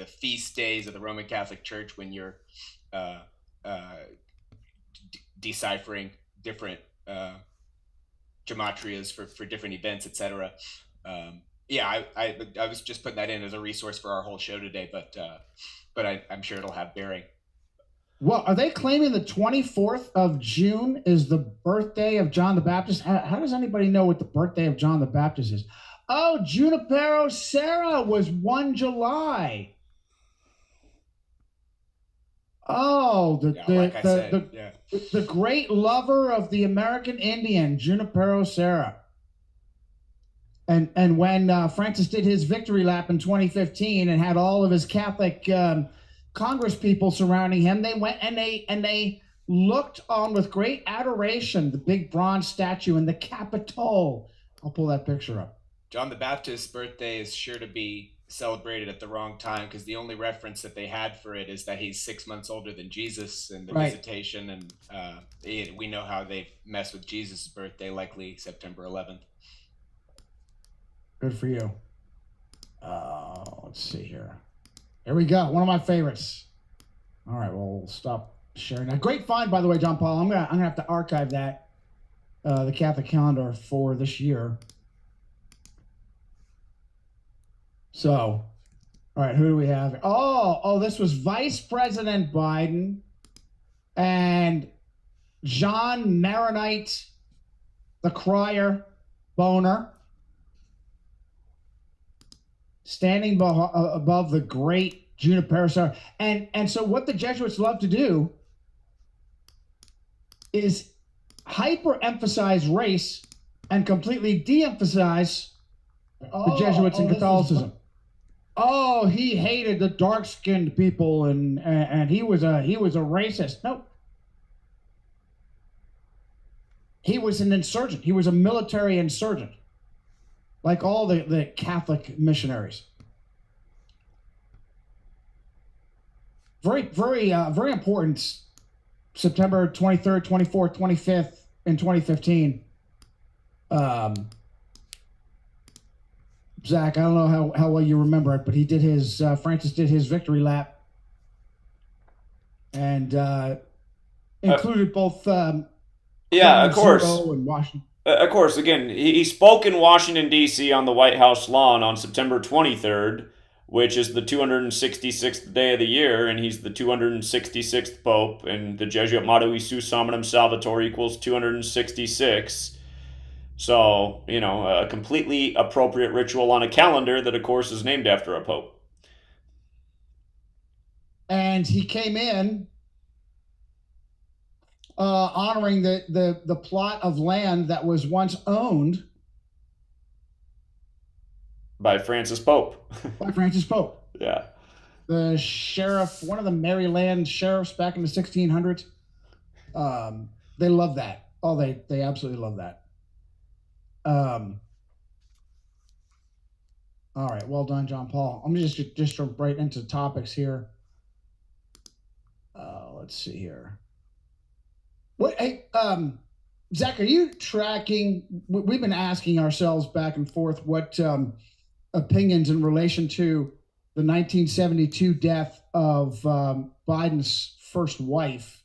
the feast days of the Roman Catholic Church when you're deciphering different gematrias for different events, etc. I was just putting that in as a resource for our whole show today, but I'm sure it'll have bearing. Well, are they claiming the 24th of June is the birthday of John the Baptist? How does anybody know what the birthday of John the Baptist is? Oh, Junipero Serra was 1 July. Oh, the great lover of the American Indian, Junipero Serra. And when Francis did his victory lap in 2015 and had all of his Catholic Congress people surrounding him, they went and they looked on with great adoration the big bronze statue in the Capitol. I'll pull that picture up. John the Baptist's birthday is sure to be celebrated at the wrong time, because the only reference that they had for it is that he's 6 months older than Jesus and the visitation, and we know how they mess with Jesus' birthday, likely September 11th. Good for you. Let's see here. Here we go. One of my favorites. All right, well, we'll stop sharing that. Great find, by the way, John Paul. I'm gonna have to archive that, the Catholic calendar for this year. So, all right, who do we have? Oh, this was Vice President Biden and John Maronite, the crier, Boner, standing above the great Junipero Serra. And so what the Jesuits love to do is hyper-emphasize race and completely de-emphasize the Jesuits in Catholicism. Oh, he hated the dark-skinned people and he was a racist. No. He was an insurgent. He was a military insurgent, like all the Catholic missionaries. Very, very, very important. September 23rd, 24th, 25th in 2015. Zach, I don't know how well you remember it, but he did his, Francis did his victory lap and included both of course. And Washington. Of course, again, he spoke in Washington, D.C. on the White House lawn on September 23rd, which is the 266th day of the year, and he's the 266th Pope, and the Jesuit motto, Isus Hominum Salvator, equals 266. So, a completely appropriate ritual on a calendar that, of course, is named after a pope. And he came in honoring the plot of land that was once owned by Francis Pope. By Francis Pope. Yeah. The sheriff, one of the Maryland sheriffs back in the 1600s. They love that. Oh, they absolutely love that. All right, well done, John Paul. I'm just jump right into topics here. Let's see here. Hey, Zach, are you tracking? We've been asking ourselves back and forth what opinions in relation to the 1972 death of Biden's first wife.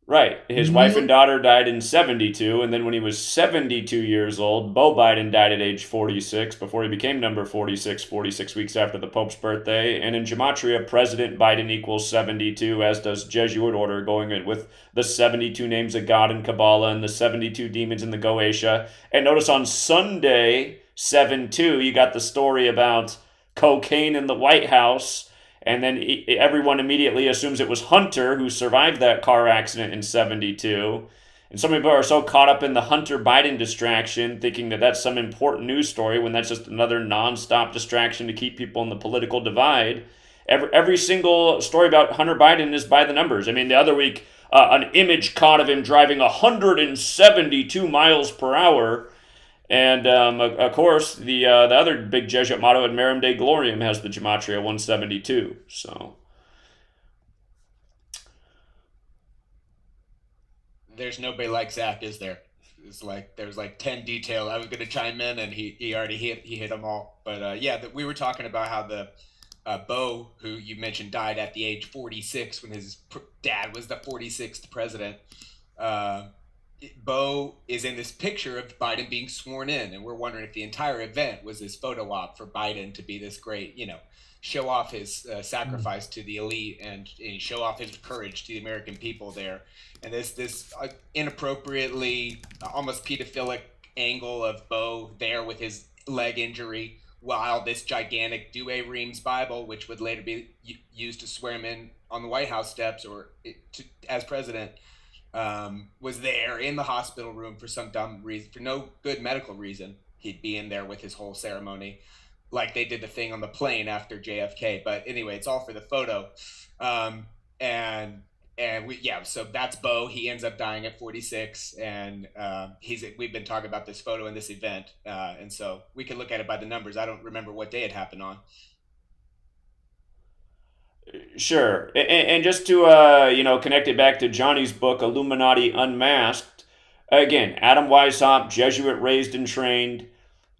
Right. His wife and daughter died in 72, and then when he was 72 years old, Beau Biden died at age 46 before he became number 46 weeks after the Pope's birthday. And in Gematria, President Biden equals 72, as does Jesuit order, going with the 72 names of God in Kabbalah and the 72 demons in the Goetia. And notice on Sunday, 7/2, you got the story about cocaine in the White House. And then everyone immediately assumes it was Hunter who survived that car accident in 72. And some people are so caught up in the Hunter Biden distraction, thinking that that's some important news story, when that's just another nonstop distraction to keep people in the political divide. Every single story about Hunter Biden is by the numbers. I mean, the other week, an image caught of him driving 172 miles per hour. And, of course, the other big Jesuit motto at Marum Dei Gloriam has the Gematria 172. So there's nobody like Zach, is there? It's like there's like 10 details. I was going to chime in, and he already hit them all. But we were talking about how the Bo, who you mentioned died at the age 46 when his dad was the 46th president. Bo is in this picture of Biden being sworn in, and we're wondering if the entire event was this photo op for Biden to be this great, show off his sacrifice to the elite and show off his courage to the American people there. And this inappropriately, almost pedophilic angle of Bo there with his leg injury, while this gigantic Douay Rheims Bible, which would later be used to swear him in on the White House steps or as president, was there in the hospital room for some dumb reason, for no good medical reason. He'd be in there with his whole ceremony, like they did the thing on the plane after JFK. But anyway, it's all for the photo. So that's Bo. He ends up dying at 46, and we've been talking about this photo in this event, and so we can look at it by the numbers. I don't remember what day it happened on. Sure, and just to connect it back to Johnny's book, Illuminati Unmasked. Again, Adam Weishaupt, Jesuit raised and trained,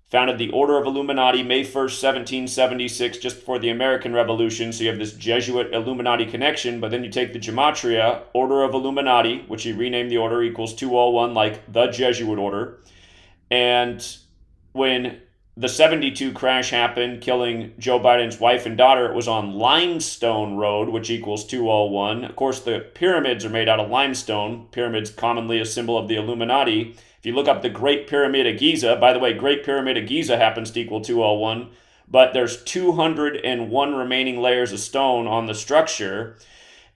founded the Order of Illuminati May 1st, 1776, just before the American Revolution. So you have this Jesuit Illuminati connection, but then you take the Gematria, Order of Illuminati, which he renamed the order, equals 201, like the Jesuit order. And when the 72 crash happened, killing Joe Biden's wife and daughter, it was on Limestone Road, which equals 201. Of course, the pyramids are made out of limestone. Pyramids commonly a symbol of the Illuminati. If you look up the Great Pyramid of Giza, by the way, Great Pyramid of Giza happens to equal 201, but there's 201 remaining layers of stone on the structure.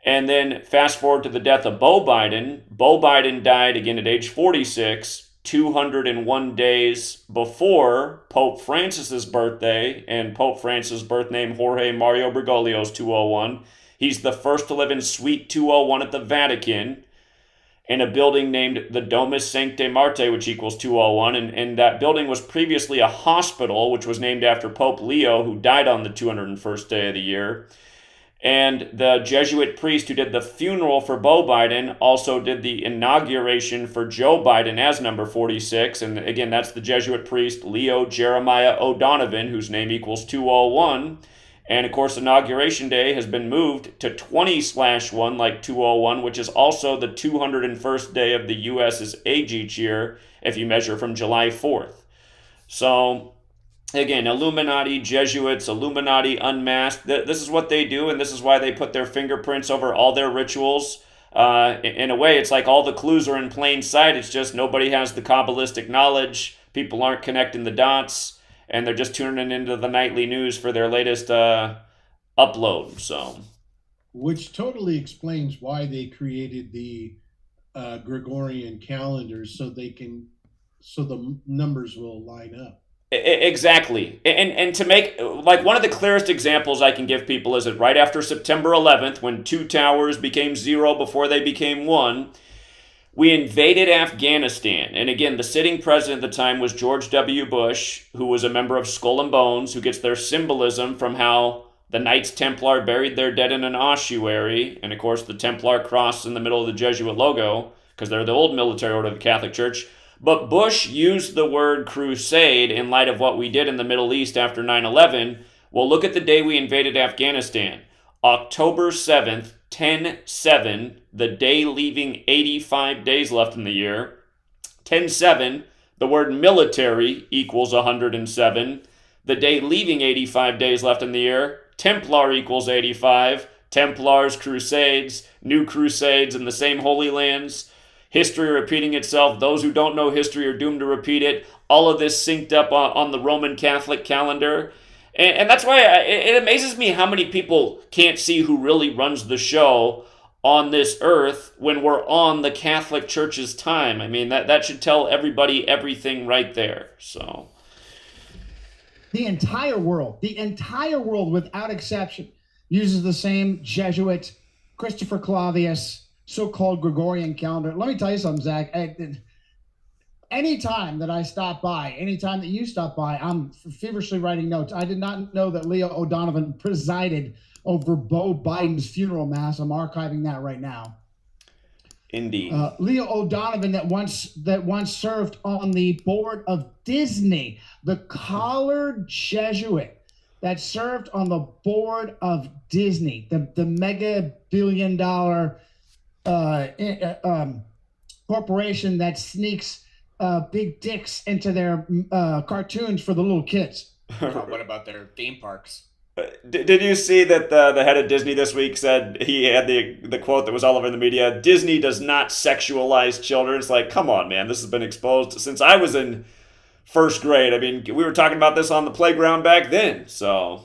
And then fast forward to the death of Bo Biden. Bo Biden died again at age 46, 201 days before Pope Francis's birthday, and Pope Francis' birth name, Jorge Mario Bergoglio's 201. He's the first to live in Suite 201 at the Vatican, in a building named the Domus Sanctae Martyr, which equals 201, and that building was previously a hospital, which was named after Pope Leo, who died on the 201st day of the year. And the Jesuit priest who did the funeral for Bo Biden also did the inauguration for Joe Biden as number 46. And again, that's the Jesuit priest Leo Jeremiah O'Donovan, whose name equals 201. And of course, Inauguration Day has been moved to 20/1, like 201, which is also the 201st day of the U.S.'s age each year, if you measure from July 4th. So again, Illuminati, Jesuits, Illuminati Unmasked, this is what they do, and this is why they put their fingerprints over all their rituals. In a way, it's like all the clues are in plain sight. It's just nobody has the Kabbalistic knowledge. People aren't connecting the dots, and they're just tuning into the nightly news for their latest upload. So, which totally explains why they created the Gregorian calendars, so the numbers will line up. Exactly. And to make, like, one of the clearest examples I can give people is that right after September 11th, when 2 towers became 0 before they became 1, we invaded Afghanistan. And again, the sitting president at the time was George W. Bush, who was a member of Skull and Bones, who gets their symbolism from how the Knights Templar buried their dead in an ossuary. And of course, the Templar cross in the middle of the Jesuit logo, because they're the old military order of the Catholic Church. But Bush used the word crusade in light of what we did in the Middle East after 9/11. Well, look at the day we invaded Afghanistan. October 7th, 10/7, the day leaving 85 days left in the year. 10/7, the word military equals 107. The day leaving 85 days left in the year. Templar equals 85. Templars, crusades, new crusades in the same Holy Lands. History repeating itself. Those who don't know history are doomed to repeat it. All of this synced up on the Roman Catholic calendar. And that's why it amazes me how many people can't see who really runs the show on this earth when we're on the Catholic Church's time. I mean, that should tell everybody everything right there. So the entire world without exception uses the same Jesuit, Christopher Clavius, so-called Gregorian calendar. Let me tell you something, Zach. Anytime that I stop by, anytime that you stop by, I'm feverishly writing notes. I did not know that Leo O'Donovan presided over Bo Biden's funeral mass. I'm archiving that right now. Indeed. Leo O'Donovan that once served on the board of Disney, the collared Jesuit that served on the board of Disney, the mega billion-dollar corporation that sneaks big dicks into their cartoons for the little kids. What about their theme parks? Did you see that the head of Disney this week said, he had the quote that was all over the media, Disney does not sexualize children? It's like, come on, man, this has been exposed since I was in first grade. I mean, we were talking about this on the playground back then, so.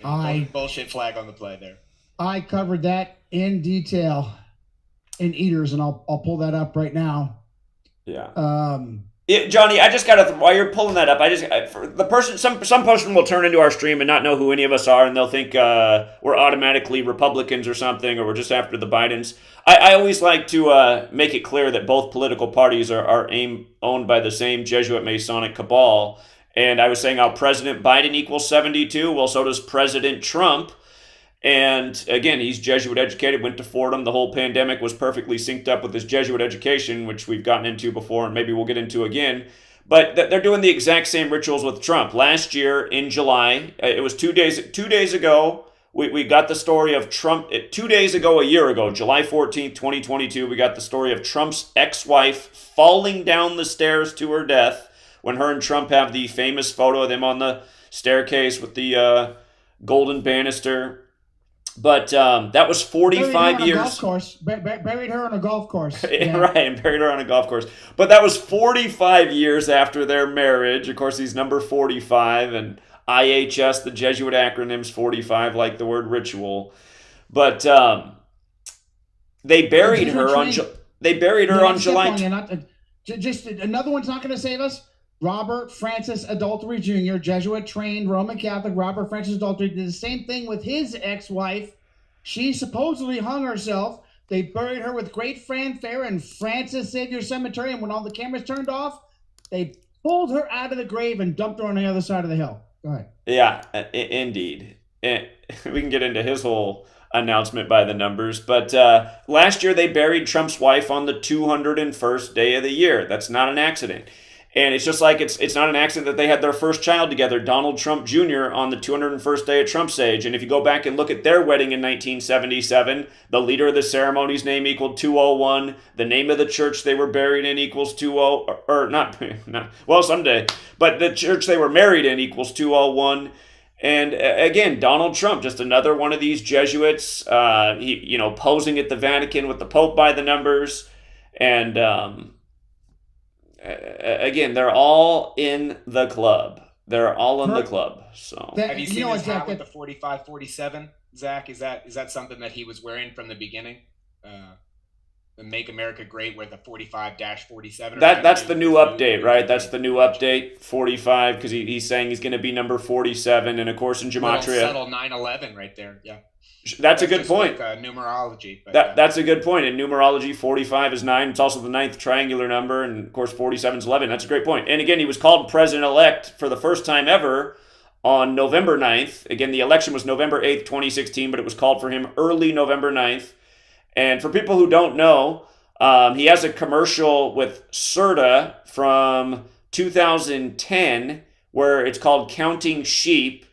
Bullshit flag on the play there. I covered that in detail in Eaters, and I'll pull that up right now. Yeah. Johnny, I just gotta, while you're pulling that up, some person will turn into our stream and not know who any of us are, and they'll think we're automatically Republicans or something, or we're just after the Bidens. I always like to make it clear that both political parties are owned by the same Jesuit Masonic cabal. And I was saying how President Biden equals 72. Well, so does President Trump. And again, he's Jesuit educated, went to Fordham. The whole pandemic was perfectly synced up with his Jesuit education, which we've gotten into before and maybe we'll get into again. But they're doing the exact same rituals with Trump. Last year in July, it was 2 days ago, we got the story of Trump. 2 days ago, a year ago, July 14th, 2022, we got the story of Trump's ex-wife falling down the stairs to her death when her and Trump have the famous photo of them on the staircase with the golden banister. But that was 45 years. Golf course. Buried her on a golf course. Yeah. Right, and buried her on a golf course. But that was 45 years after their marriage. Of course, he's number 45, and IHS, the Jesuit acronym's 45, like the word ritual. But they buried her on. They buried her on July. Just another one's not going to save us. Robert Francis Adultery Jr., Jesuit-trained Roman Catholic Robert Francis Adultery, did the same thing with his ex-wife. She supposedly hung herself. They buried her with great fanfare in Francis Xavier Cemetery, and when all the cameras turned off, they pulled her out of the grave and dumped her on the other side of the hill. Go ahead. Yeah, indeed. We can get into his whole announcement by the numbers, but last year they buried Trump's wife on the 201st day of the year. That's not an accident. And it's just like it's not an accident that they had their first child together, Donald Trump Jr., on the 201st day of Trump's age. And if you go back and look at their wedding in 1977, the leader of the ceremony's name equaled 201. The name of the church they were buried in equals 20, or not, well, someday. But the church they were married in equals 201. And again, Donald Trump, just another one of these Jesuits, posing at the Vatican with the Pope by the numbers. And again, they're all in the club. They're all in the club. So have you seen his hat with the 45-47, Zach? Is that something that he was wearing from the beginning? The Make America Great with the 45-47. That's the new update, right? That's the new update, 45, because he's saying he's going to be number 47, and of course in Gematria. Subtle 9/11 right there. Yeah. That's a good point. Like, numerology. But, that's a good point. In numerology, 45 is 9. It's also the 9th triangular number, and of course 47 is 11. That's a great point. And again, he was called president-elect for the first time ever on November 9th. Again, the election was November 8th, 2016, but it was called for him early November 9th. And for people who don't know, he has a commercial with Serta from 2010 where it's called Counting Sheep.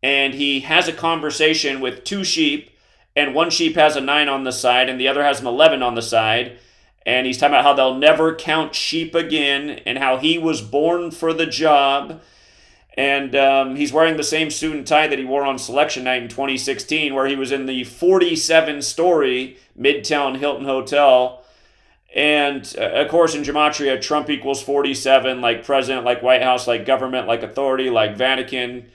And he has a conversation with two sheep, and one sheep has a 9 on the side, and the other has an 11 on the side. And he's talking about how they'll never count sheep again, and how he was born for the job. And he's wearing the same suit and tie that he wore on selection night in 2016, where he was in the 47-story Midtown Hilton Hotel. And, of course, in Gematria, Trump equals 47, like president, like White House, like government, like authority, like Vatican.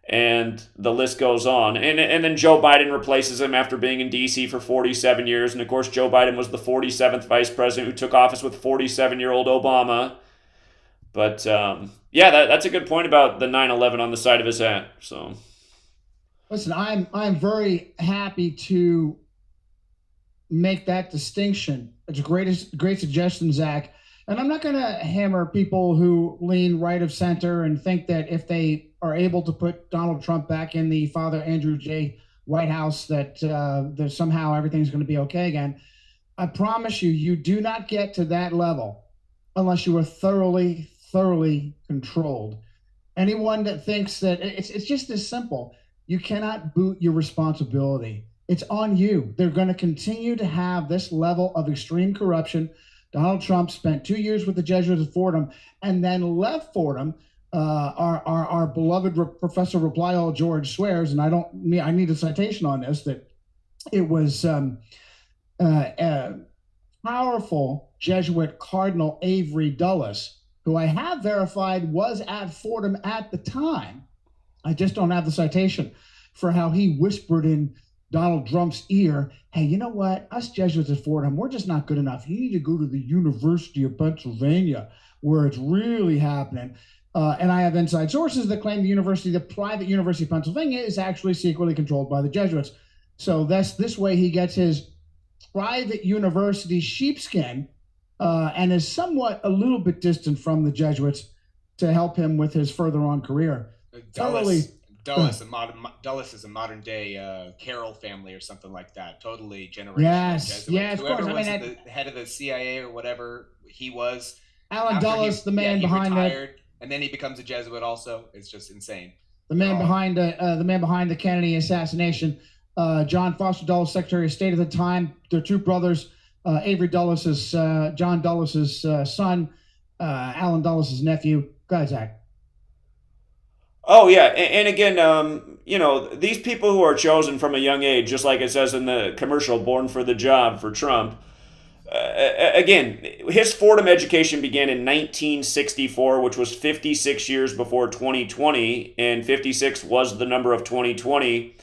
And the list goes on. And then Joe Biden replaces him after being in D.C. for 47 years. And, of course, Joe Biden was the 47th vice president who took office with 47-year-old Obama. But, that's a good point about the 9/11 on the side of his hat. So, listen, I'm very happy to make that distinction. It's a great suggestion, Zach. And I'm not going to hammer people who lean right of center and think that if they are able to put Donald Trump back in the Father Andrew J. White House, that somehow everything's going to be okay again. I promise you do not get to that level unless you are thoroughly controlled. Anyone that thinks that it's just this simple, you cannot boot your responsibility. It's on you. They're going to continue to have this level of extreme corruption. Donald Trump spent 2 years with the Jesuits at Fordham and then left Fordham. Our beloved Professor Replial George swears, and I need a citation on this, that it was powerful Jesuit Cardinal Avery Dulles, who I have verified was at Fordham at the time. I just don't have the citation for how he whispered in Donald Trump's ear, hey, you know what? Us Jesuits at Fordham, we're just not good enough. You need to go to the University of Pennsylvania where it's really happening. And I have inside sources that claim the private University of Pennsylvania, is actually secretly controlled by the Jesuits. So this way he gets his private university sheepskin and is somewhat a little bit distant from the Jesuits to help him with his further on career. Dulles is a modern day Carroll family or something like that. Totally generational. Yes, yeah, of Whoever course. was the head of the CIA or whatever he was, Alan Dulles, the man behind retired, and then he becomes a Jesuit. Also, it's just insane. The man behind the Kennedy assassination. John Foster Dulles, Secretary of State at the time. Their two brothers, Avery Dulles is John Dulles' son, Alan Dulles' nephew. Go ahead, Zach. Oh yeah, and again, these people who are chosen from a young age, just like it says in the commercial, "Born for the job" for Trump. Again, his Fordham education began in 1964, which was 56 years before 2020, and 56 was the number of 2020.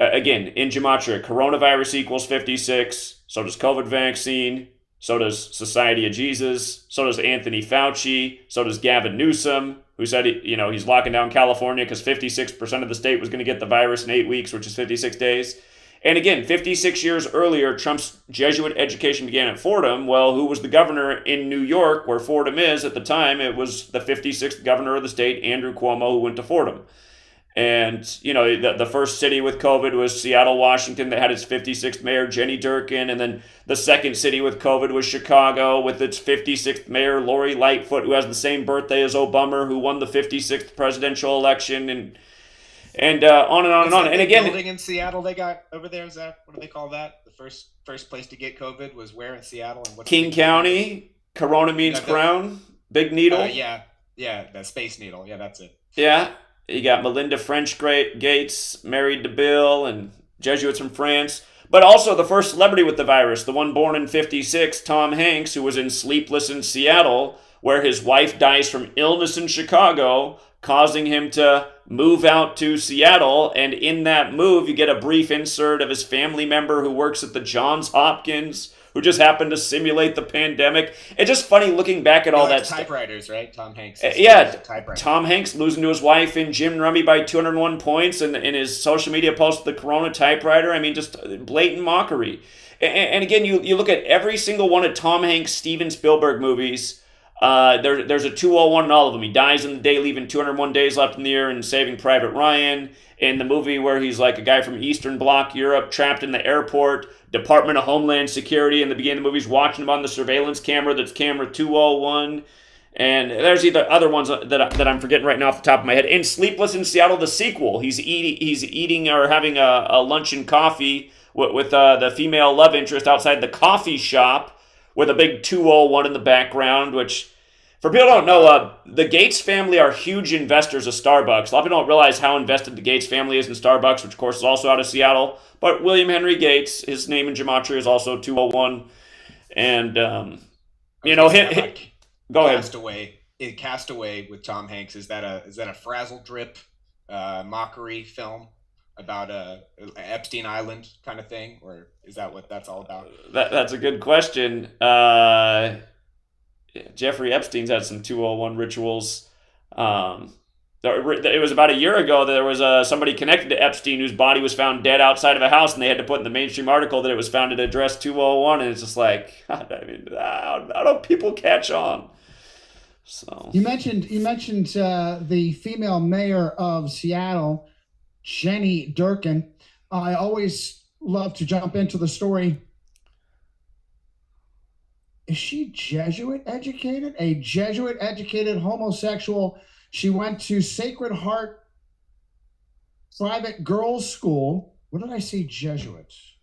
Again, in Gematria, coronavirus equals 56, so does COVID vaccine, so does Society of Jesus, so does Anthony Fauci, so does Gavin Newsom, who said he's locking down California because 56% of the state was going to get the virus in 8 weeks, which is 56 days. And again, 56 years earlier, Trump's Jesuit education began at Fordham. Well, who was the governor in New York, where Fordham is at the time? It was the 56th governor of the state, Andrew Cuomo, who went to Fordham. And, the first city with COVID was Seattle, Washington, that had its 56th mayor, Jenny Durkin. And then the second city with COVID was Chicago, with its 56th mayor, Lori Lightfoot, who has the same birthday as Obama, who won the 56th presidential election, and on and on and on. And again, building in Seattle they got over there, Zach, what do they call that? The first place to get COVID was where in Seattle? And what's King County. Corona means crown. Big needle. Yeah, the Space Needle. Yeah, that's it. Yeah. You got Melinda French Gates, married to Bill, and Jesuits from France. But also the first celebrity with the virus, the one born in 56, Tom Hanks, who was in Sleepless in Seattle, where his wife dies from illness in Chicago, causing him to move out to Seattle. And in that move, you get a brief insert of his family member who works at the Johns Hopkins, who just happened to simulate the pandemic. It's just funny looking back at all that stuff. Typewriters, right? Tom Hanks. Tom Hanks losing to his wife in Jim Rummy by 201 points, and in his social media post, the Corona typewriter. I mean, just blatant mockery. And again, you look at every single one of Tom Hanks' Steven Spielberg movies. There's a 201 in all of them. He dies in the day, leaving 201 days left in the year, and Saving Private Ryan. In the movie where he's like a guy from Eastern Bloc Europe trapped in the airport, Department of Homeland Security in the beginning of the movie is watching him on the surveillance camera. That's camera 201. And there's either other ones that I'm forgetting right now off the top of my head. In Sleepless in Seattle, the sequel, he's eating or having a lunch and coffee with the female love interest outside the coffee shop with a big 201 in the background, which, for people who don't know, the Gates family are huge investors of Starbucks. A lot of people don't realize how invested the Gates family is in Starbucks, which of course is also out of Seattle. But William Henry Gates, his name in Gematria is also 201. And, go ahead. Castaway with Tom Hanks, is that a frazzle drip mockery film about Epstein Island kind of thing, or is that what that's all about? That's a good question. Jeffrey Epstein's had some 201 rituals. It was about a year ago that there was somebody connected to Epstein whose body was found dead outside of a house, and they had to put in the mainstream article that it was found at address 201, and it's just like, God, I mean, how do people catch on? So you mentioned the female mayor of Seattle, Jenny Durkin. I always love to jump into the story. Is she Jesuit educated? A Jesuit educated homosexual She went to Sacred Heart Private Girls School. What did I say? Jesuits.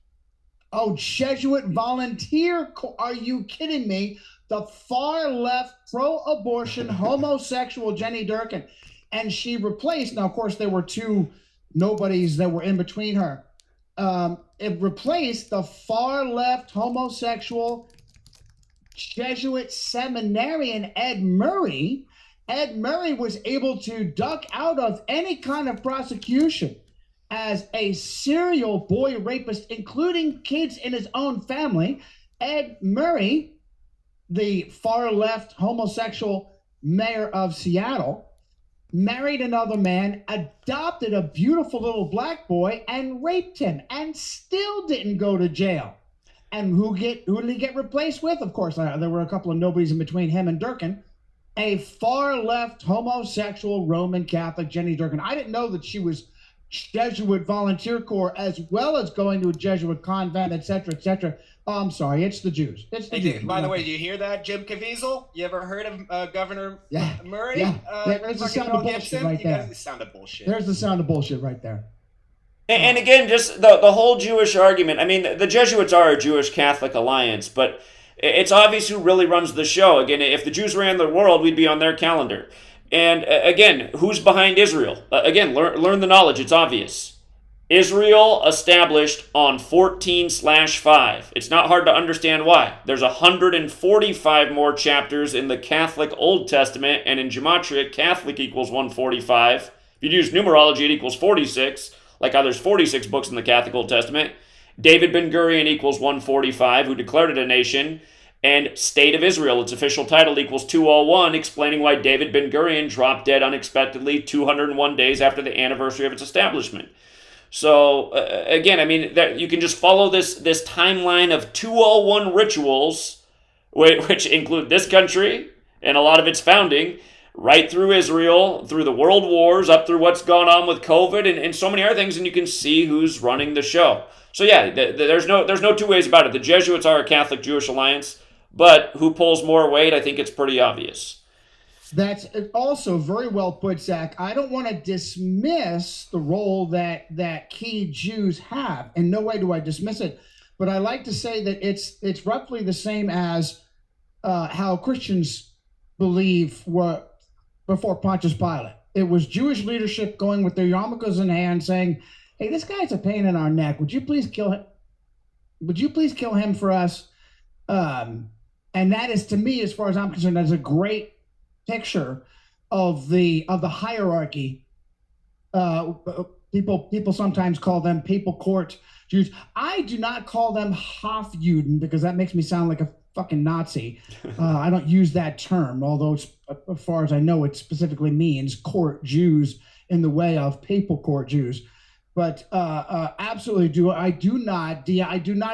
Oh, Jesuit volunteer. Are you kidding me? The far left, pro-abortion, homosexual Jenny Durkin. And she replaced, now, of course, there were two nobodies that were in between her. It replaced the far left, homosexual Jesuit seminarian Ed Murray. Ed Murray was able to duck out of any kind of prosecution as a serial boy rapist, including kids in his own family. Ed Murray, the far left homosexual mayor of Seattle, married another man, adopted a beautiful little black boy, and raped him, and still didn't go to jail. And who did he get replaced with? Of course, there were a couple of nobodies in between him and Durkin. A far left homosexual Roman Catholic Jenny Durkin. I didn't know that she was Jesuit Volunteer Corps as well as going to a Jesuit convent, etc., etc. Oh, I'm sorry, it's the Jews. It's the Jews. By the way, do you hear that, Jim Caviezel? You ever heard of Governor Murray? Yeah. There's the sound of bullshit right there. The sound of bullshit. There's the sound of bullshit right there. And again, just the whole Jewish argument. I mean, the Jesuits are a Jewish-Catholic alliance, but it's obvious who really runs the show. Again, if the Jews ran the world, we'd be on their calendar. And again, who's behind Israel? Again, learn the knowledge. It's obvious. Israel established on 14/5. It's not hard to understand why. There's 145 more chapters in the Catholic Old Testament, and in Gematria, Catholic equals 145. If you use numerology, it equals 46, like how there's 46 books in the Catholic Old Testament. David Ben-Gurion equals 145, who declared it a nation. And State of Israel, its official title, equals 201, explaining why David Ben-Gurion dropped dead unexpectedly 201 days after the anniversary of its establishment. So, again, I mean, you can just follow this timeline of 201 rituals, which include this country and a lot of its founding, right through Israel, through the world wars, up through what's gone on with COVID, and so many other things, and you can see who's running the show. So, yeah, there's no two ways about it. The Jesuits are a Catholic-Jewish alliance, but who pulls more weight, I think it's pretty obvious. That's also very well put, Zach. I don't want to dismiss the role that key Jews have. In no way do I dismiss it. But I like to say that it's roughly the same as how Christians believe were before Pontius Pilate. It was Jewish leadership going with their yarmulkes in hand saying, hey, this guy's a pain in our neck. Would you please kill him? Would you please kill him for us? And that is, to me, as far as I'm concerned, that's a great picture of the hierarchy. People sometimes call them papal court Jews. I do not call them Hofjuden because that makes me sound like a fucking Nazi. I don't use that term, although it's, as far as I know, it specifically means court Jews in the way of papal court Jews. But absolutely, I do not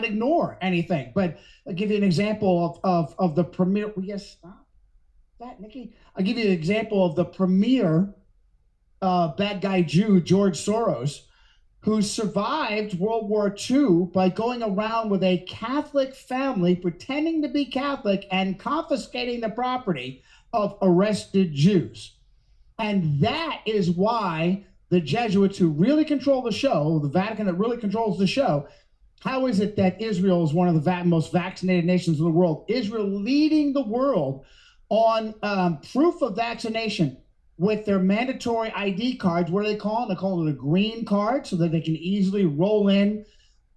ignore anything. But I'll give you an example of the premier. Yes, stop that, Nikki. I'll give you an example of the premier bad guy Jew, George Soros, who survived World War II by going around with a Catholic family, pretending to be Catholic and confiscating the property of arrested Jews. And that is why the Jesuits, who really control the show, the Vatican that really controls the show, how is it that Israel is one of the most vaccinated nations in the world? Israel leading the world on proof of vaccination with their mandatory ID cards. What do they call them? They call it a green card so that they can easily roll in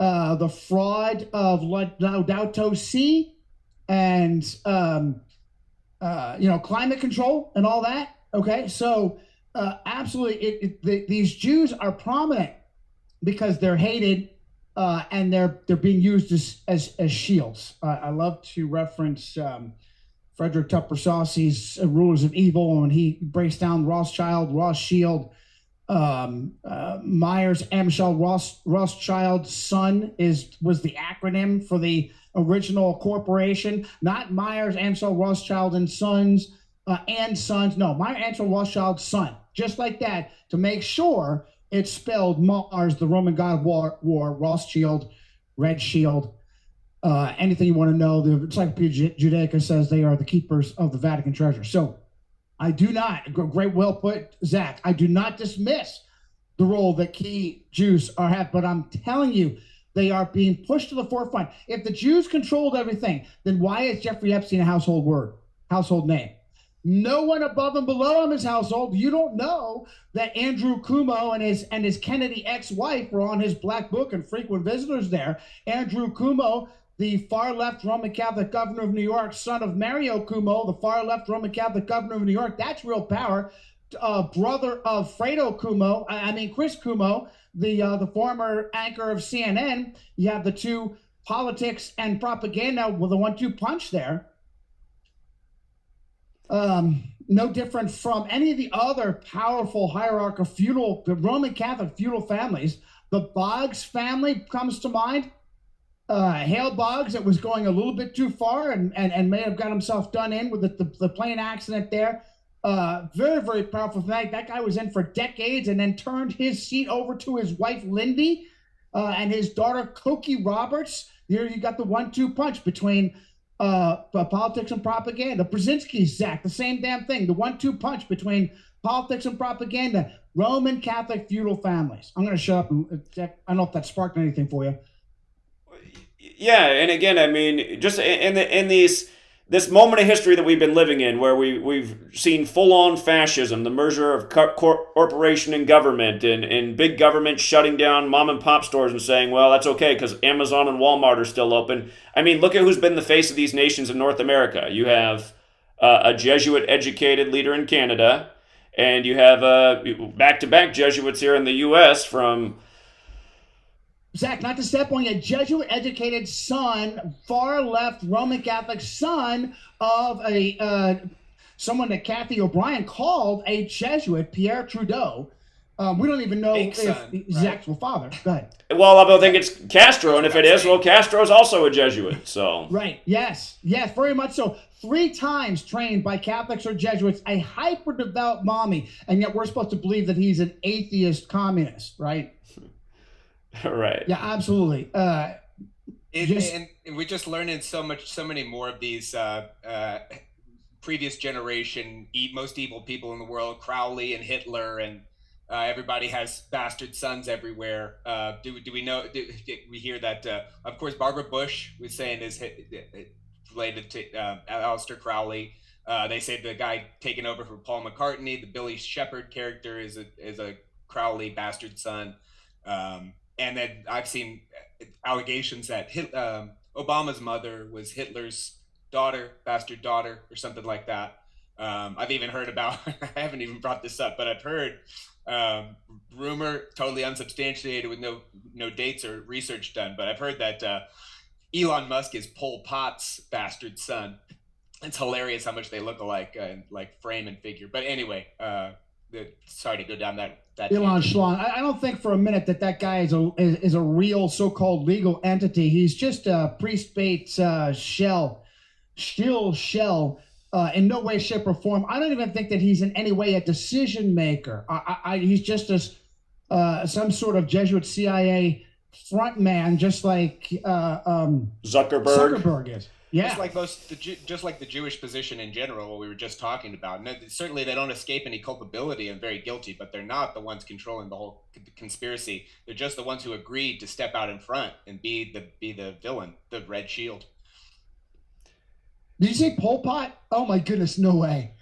the fraud of Laudato Si and climate control and all that. Okay, so absolutely, these Jews are prominent because they're hated and they're being used as shields. I love to reference Frederick Tupper Saucy's Rulers of Evil when he breaks down Rothschild, Rothschild, Myers, Amschel, Rothschild, Son was the acronym for the original corporation, not Myers, Amschel, Rothschild and Sons. No, Myers, Amschel, Rothschild, Son, just like that, to make sure it's spelled Mars, the Roman god of war, Rothschild, Red Shield, anything you want to know. The Encyclopedia Judaica says they are the keepers of the Vatican treasure. So I do not. Great, well put, Zach. I do not dismiss the role that key Jews have, but I'm telling you, they are being pushed to the forefront. If the Jews controlled everything, then why is Jeffrey Epstein a household name? No one above and below him is household. You don't know that Andrew Cuomo and his Kennedy ex-wife were on his black book and frequent visitors there. Andrew Cuomo, the far-left Roman Catholic governor of New York, son of Mario Cuomo, the far-left Roman Catholic governor of New York, that's real power. Brother of Fredo Cuomo, Chris Cuomo, the former anchor of CNN. You have the two, politics and propaganda, with the 1-2 punch there. No different from any of the other powerful hierarchical Roman Catholic feudal families. The Boggs family comes to mind. Hale Boggs, that was going a little bit too far and may have got himself done in with the plane accident there. Very, very powerful family. That guy was in for decades and then turned his seat over to his wife, Lindy, and his daughter, Cokie Roberts. Here you got the 1-2 punch between politics and propaganda. Brzezinski, Zach, the same damn thing. The 1-2 punch between politics and propaganda. Roman Catholic feudal families. I'm going to shut up. I don't know if that sparked anything for you. Yeah, and again, I mean, just in this moment of history that we've been living in, where we've seen full-on fascism, the merger of corporation and government, and big government shutting down mom-and-pop stores and saying, well, that's okay because Amazon and Walmart are still open. I mean, look at who's been the face of these nations in North America. You have a Jesuit-educated leader in Canada, and you have back-to-back Jesuits here in the U.S. from... Zach, not to step on you, Jesuit-educated son, far-left Roman Catholic son of someone that Kathy O'Brien called a Jesuit, Pierre Trudeau. We don't even know if Zach's father. Go ahead. Well, I don't think it's Castro, and if it is, well, Castro's also a Jesuit, so... Right, yes, very much so. 3 times trained by Catholics or Jesuits, a hyper-devout mommy, and yet we're supposed to believe that he's an atheist communist, right? Right. Yeah, absolutely. And we're just learning so many more of these previous generation most evil people in the world, Crowley and Hitler, and everybody has bastard sons everywhere. Do we know? We hear that? Of course, Barbara Bush was saying is related to Aleister Crowley. They say the guy taking over for Paul McCartney, the Billy Shepherd character, is a Crowley bastard son. And then I've seen allegations that Obama's mother was Hitler's daughter, bastard daughter, or something like that. I've even heard about, I haven't even brought this up, but I've heard rumor, totally unsubstantiated with no dates or research done, but I've heard that Elon Musk is Pol Pot's bastard son. It's hilarious how much they look alike, like frame and figure. But anyway, sorry to go down that Elon Schlong. I don't think for a minute that guy is a real so-called legal entity. He's just a priest-bait shell. In no way, shape, or form. I don't even think that he's in any way a decision maker. He's just some sort of Jesuit CIA front man, just like Zuckerberg is. Yeah. Just like the Jewish position in general, what we were just talking about. And certainly they don't escape any culpability and very guilty, but they're not the ones controlling the whole conspiracy. They're just the ones who agreed to step out in front and be the villain, the red shield. Did you say Pol Pot? Oh my goodness, no way.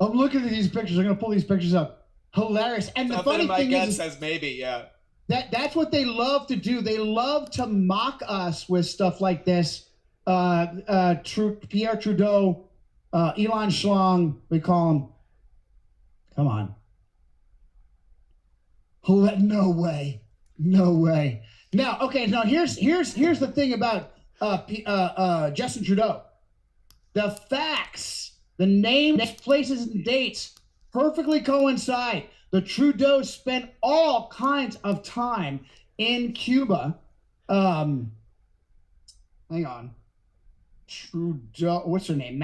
I'm looking at these pictures. I'm going to pull these pictures up. Hilarious. And the funny thing is, says maybe, yeah. That's what they love to do. They love to mock us with stuff like this. Pierre Trudeau, Elon Schlong, we call him. Come on. No way. Now, okay. Now here's the thing about Justin Trudeau. The facts, the names, places, and dates perfectly coincide. The Trudeaus spent all kinds of time in Cuba. Hang on. Trudeau, what's her name?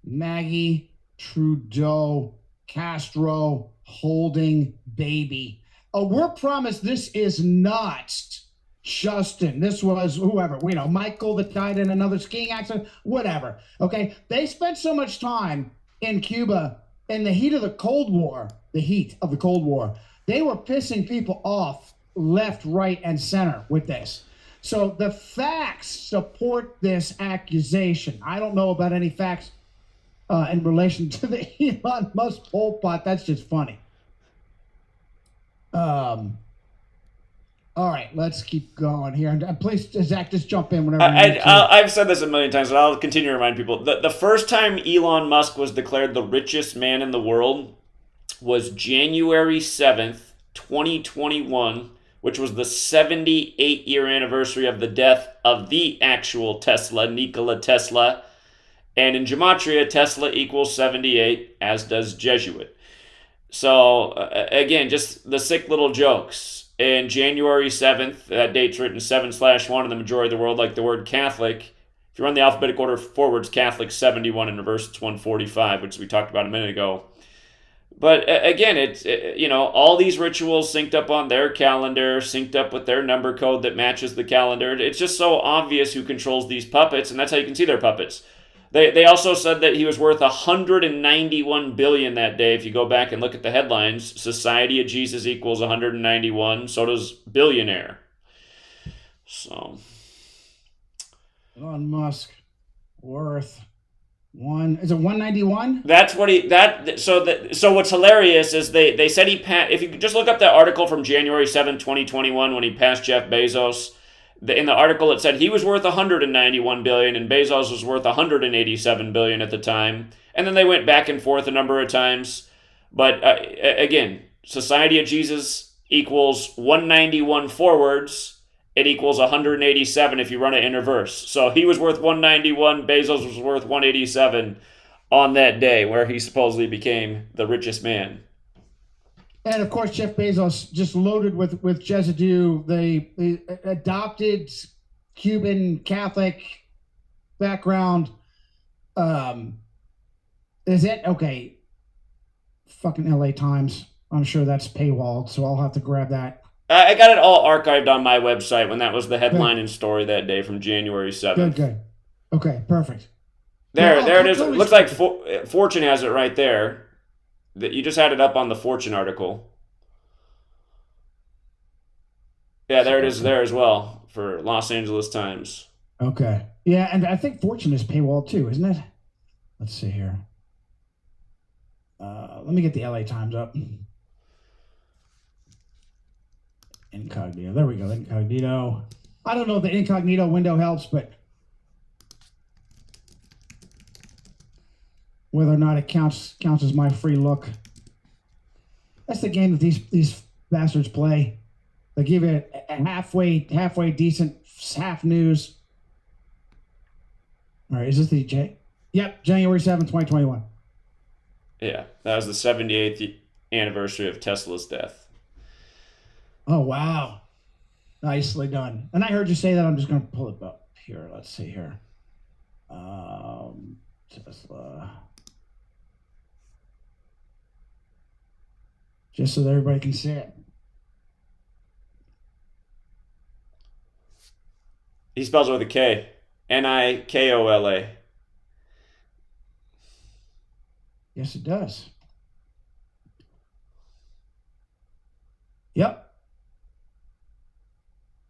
Maggie Trudeau Castro holding baby. We're promised this is not Justin. This was whoever, Michael that died in another skiing accident, whatever. Okay. They spent so much time in Cuba in the heat of the Cold War, they were pissing people off left, right, and center with this. So the facts support this accusation. I don't know about any facts in relation to the Elon Musk Pol Pot. That's just funny. All right, let's keep going here. And please, Zach, just jump in whenever you need to. I've said this a million times, but I'll continue to remind people. The first time Elon Musk was declared the richest man in the world was January 7th, 2021, which was the 78-year anniversary of the death of the actual Tesla, Nikola Tesla. And in Gematria, Tesla equals 78, as does Jesuit. So, again, just the sick little jokes. In January 7th, that date's written 7/1 in the majority of the world, like the word Catholic. If you run the alphabetic order forwards, Catholic 71, in reverse it's 145, which we talked about a minute ago. But again, it's, all these rituals synced up on their calendar, synced up with their number code that matches the calendar. It's just so obvious who controls these puppets, and that's how you can see their puppets. They also said that he was worth $191 billion that day. If you go back and look at the headlines, Society of Jesus equals 191. So does billionaire. So Elon Musk worth is it 191? That's what so what's hilarious is they said he passed. If you just look up that article from January 7, 2021, when he passed Jeff Bezos. In the article, it said he was worth $191 billion and Bezos was worth $187 billion at the time. And then they went back and forth a number of times. But again, Society of Jesus equals 191 forwards. It equals 187 if you run it in reverse. So he was worth 191, Bezos was worth 187 on that day where he supposedly became the richest man. And of course, Jeff Bezos just loaded with Jesuit, the adopted Cuban Catholic background. Is it okay? Fucking LA Times. I'm sure that's paywalled, so I'll have to grab that. I got it all archived on my website when that was the headline and story that day from January 7th. Good. Okay, perfect. There it is. It looks like Fortune has it right there. You just had it up on the Fortune article. Yeah, there it is there as well for Los Angeles Times. Okay. Yeah, and I think Fortune is paywall too, isn't it? Let's see here. Let me get the LA Times up. Incognito. There we go. Incognito. I don't know if the incognito window helps, but whether or not it counts as my free look. That's the game that these bastards play. They give you a halfway decent half news. All right, is this the J? Yep, January 7th, 2021. Yeah, that was the 78th anniversary of Tesla's death. Oh, wow. Nicely done. And I heard you say that. I'm just going to pull it up here. Let's see here. Tesla. Just so that everybody can see it. He spells it with a K. Nikola. Yes, it does.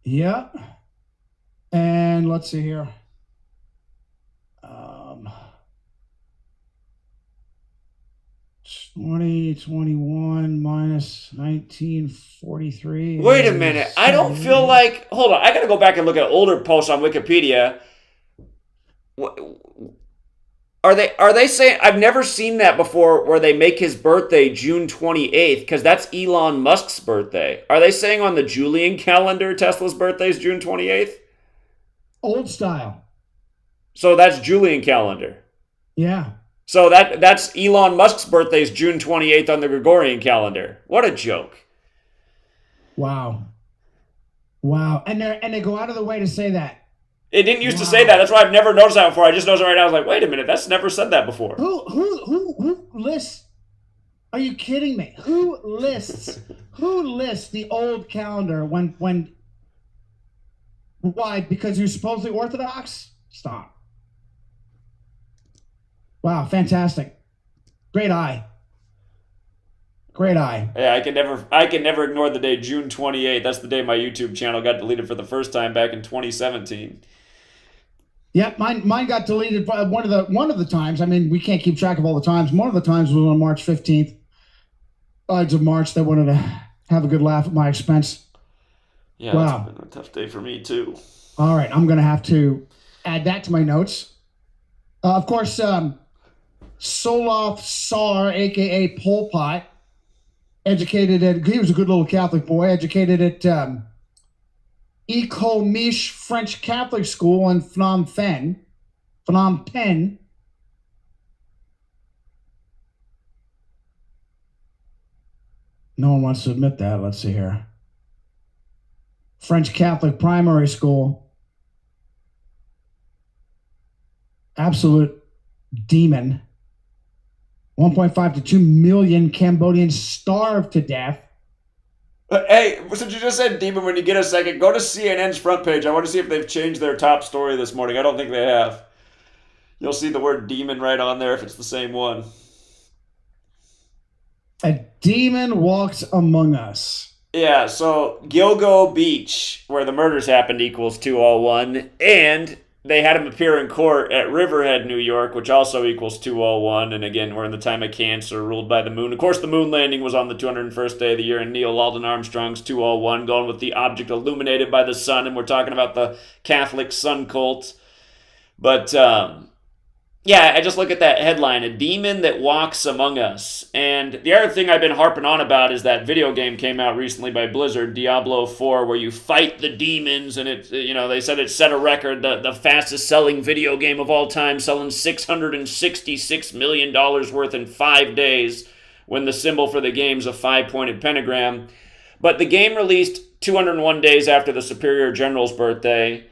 Yep. And let's see here. 2021 minus 1943. Wait a minute. I don't feel like... Hold on. I got to go back and look at older posts on Wikipedia. Are they saying... I've never seen that before where they make his birthday June 28th because that's Elon Musk's birthday. Are they saying on the Julian calendar Tesla's birthday is June 28th? Old style. So that's Julian calendar. Yeah. So that's Elon Musk's birthday is June 28th on the Gregorian calendar. What a joke. Wow. And they go out of the way to say that. It didn't used to say that. That's why I've never noticed that before. I just noticed it right now. I was like, wait a minute, that's never said that before. Who lists? Are you kidding me? Who lists the old calendar when why? Because you're supposedly Orthodox? Stop. Wow, fantastic. Great eye. Great eye. Yeah, I can never ignore the day June 28th. That's the day my YouTube channel got deleted for the first time back in 2017. Yep, mine got deleted one of the times. I mean, we can't keep track of all the times. One of the times was on March 15th. Of March, they wanted to have a good laugh at my expense. Yeah, wow. That's been a tough day for me too. All right, I'm going to have to add that to my notes. Of course, Soloth Tsar, a.k.a. Pol Pot, he was a good little Catholic boy, educated at Ecole Miche French Catholic School in Phnom Penh. No one wants to admit that. Let's see here. French Catholic Primary School. Absolute demon. 1.5 to 2 million Cambodians starved to death. Hey, since you just said demon, when you get a second, go to CNN's front page. I want to see if they've changed their top story this morning. I don't think they have. You'll see the word demon right on there if it's the same one. A demon walks among us. Yeah, so Gilgo Beach, where the murders happened, equals 201. And they had him appear in court at Riverhead, New York, which also equals 201. And again, we're in the time of Cancer, ruled by the moon. Of course, the moon landing was on the 201st day of the year, and Neil Alden Armstrong's 201, going with the object illuminated by the sun. And we're talking about the Catholic sun cult. But, yeah, I just look at that headline, a demon that walks among us. And the other thing I've been harping on about is that video game came out recently by Blizzard, Diablo 4, where you fight the demons, and it, they said it set a record, the fastest selling video game of all time, selling $666 million worth in 5 days, when the symbol for the game's a 5-pointed pentagram. But the game released 201 days after the Superior General's birthday.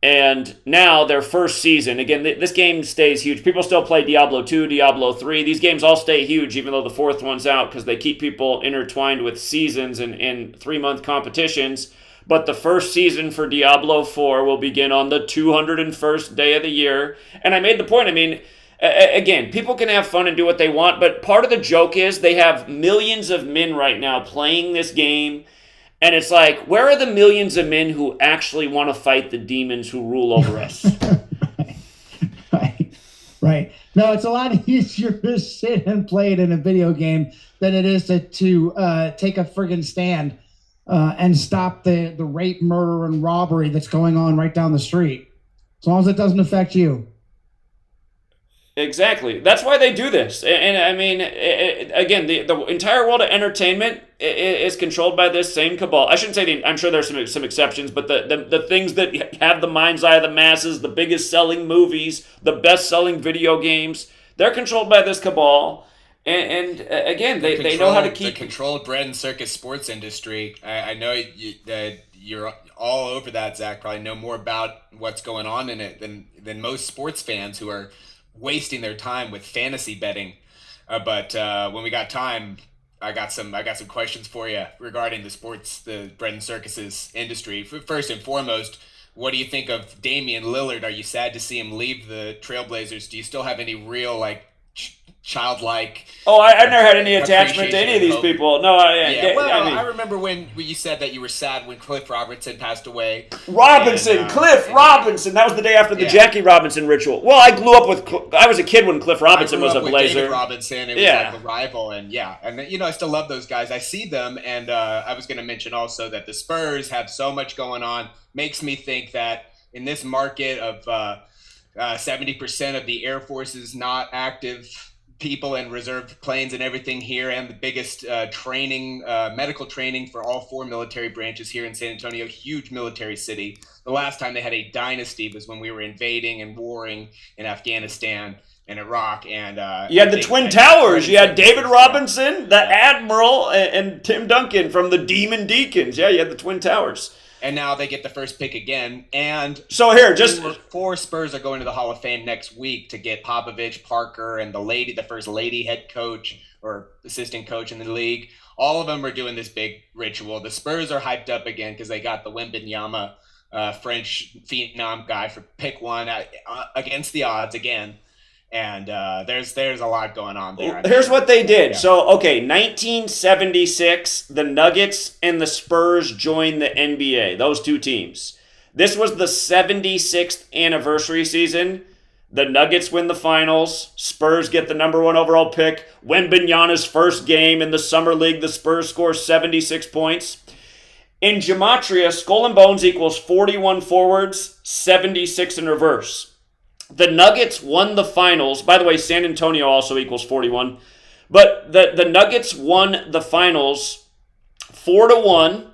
And now their first season, again, this game stays huge. People still play Diablo 2, Diablo 3. These games all stay huge, even though the fourth one's out, because they keep people intertwined with seasons and 3-month competitions. But the first season for Diablo 4 will begin on the 201st day of the year. And I made the point, again, people can have fun and do what they want, but part of the joke is they have millions of men right now playing this game. And it's like, where are the millions of men who actually want to fight the demons who rule over us? Right. No, it's a lot easier to sit and play it in a video game than it is to take a friggin' stand and stop the rape, murder, and robbery that's going on right down the street. As long as it doesn't affect you. Exactly. That's why they do this. And again, the entire world of entertainment is controlled by this same cabal. I shouldn't say I'm sure there's some exceptions, but the things that have the mind's eye of the masses, the biggest selling movies, the best selling video games, they're controlled by this cabal. And again, they know how to keep the controlled bread and circus sports industry. I know that you're all over that, Zach. Probably know more about what's going on in it than most sports fans who are wasting their time with fantasy betting. But when we got time, I got some questions for you regarding the bread and circuses industry. First and foremost, what do you think of Damian Lillard? Are you sad to see him leave the Trailblazers? Do you still have any real childlike? Oh, I've never had any attachment to any of these people. No, I remember when you said that you were sad when Cliff Robertson passed away. Cliff Robinson. That was the day after the Jackie Robinson ritual. Well, I was a kid when Cliff Robinson was a Blazer. David Robinson, it was like the rival, and I still love those guys. I see them, and I was going to mention also that the Spurs have so much going on. Makes me think that in this market of 70% of the Air Force is not active people and reserve planes and everything here, and the biggest medical training for all 4 military branches here in San Antonio, huge military city. The last time they had a dynasty was when we were invading and warring in Afghanistan and Iraq. And you had the Twin Towers. You had David Robinson, the Admiral, and Tim Duncan from the Demon Deacons. Yeah, you had the Twin Towers. And now they get the first pick again. And so here, 4 Spurs are going to the Hall of Fame next week to get Popovich, Parker, and the first lady head coach or assistant coach in the league. All of them are doing this big ritual. The Spurs are hyped up again because they got the Wembanyama, French phenom guy for pick 1 against the odds again. And there's a lot going on there. Here's what they did. Yeah. So, okay, 1976, the Nuggets and the Spurs joined the NBA, those two teams. This was the 76th anniversary season. The Nuggets win the finals. Spurs get the number 1 overall pick. Wembanyama's first game in the Summer League, the Spurs score 76 points. In Gematria, skull and bones equals 41 forwards, 76 in reverse. The Nuggets won the finals. By the way, San Antonio also equals 41. But the Nuggets won the finals 4-1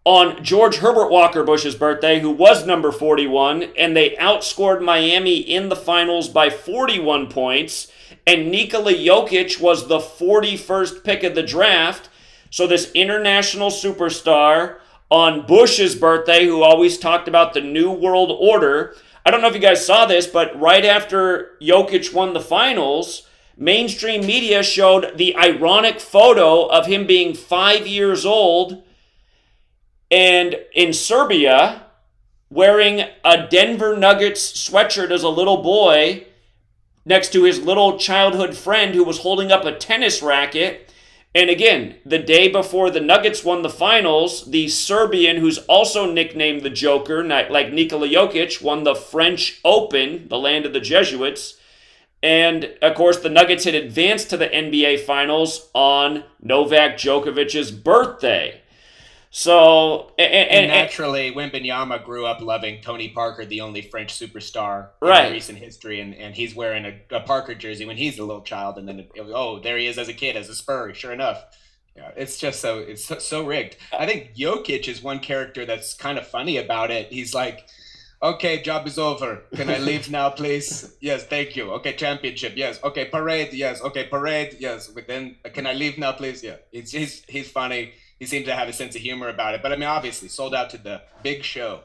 on George Herbert Walker Bush's birthday, who was number 41, and they outscored Miami in the finals by 41 points. And Nikola Jokic was the 41st pick of the draft. So this international superstar on Bush's birthday, who always talked about the New World Order. I don't know if you guys saw this, but right after Jokic won the finals, mainstream media showed the ironic photo of him being 5 years old and in Serbia wearing a Denver Nuggets sweatshirt as a little boy next to his little childhood friend who was holding up a tennis racket. And again, the day before the Nuggets won the finals, the Serbian, who's also nicknamed the Joker, like Nikola Jokic, won the French Open, the land of the Jesuits. And, of course, the Nuggets had advanced to the NBA Finals on Novak Djokovic's birthday. So, and naturally, Wembanyama grew up loving Tony Parker, the only French superstar in recent history, and he's wearing a Parker jersey when he's a little child, and then there he is as a kid, as a Spur. Sure enough, yeah, it's just so rigged. I think Jokic is one character that's kind of funny about it. He's like, okay, job is over. Can I leave now, please? Yes, thank you. Okay, championship. Yes. Okay, parade. Yes. Okay, parade. Yes. But then, can I leave now, please? Yeah. He's funny. He seems to have a sense of humor about it. But I mean, obviously, sold out to the big show.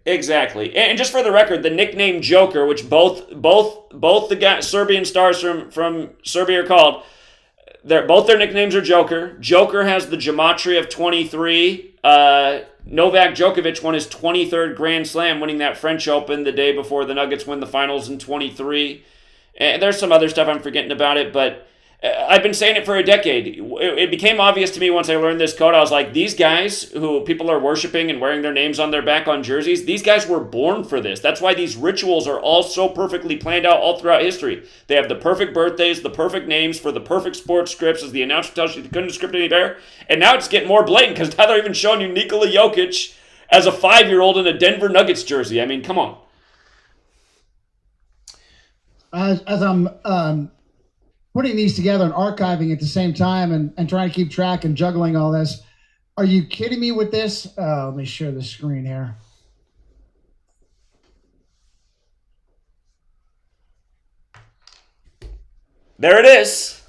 Exactly. And just for the record, the nickname Joker, which both the Serbian stars from Serbia are called, both their nicknames are Joker. Joker has the Gematria of 23. Novak Djokovic won his 23rd Grand Slam, winning that French Open the day before the Nuggets win the finals in 23. And there's some other stuff I'm forgetting about it, but I've been saying it for a decade. It became obvious to me once I learned this code. I was like, these guys who people are worshiping and wearing their names on their back on jerseys, these guys were born for this. That's why these rituals are all so perfectly planned out all throughout history. They have the perfect birthdays, the perfect names for the perfect sports scripts, as the announcer tells you, they couldn't script any better. And now it's getting more blatant because now they're even showing you Nikola Jokic as a 5-year-old in a Denver Nuggets jersey. I mean, come on. As I'm putting these together and archiving at the same time and trying to keep track and juggling all this. Are you kidding me with this? Let me share the screen here. There it is.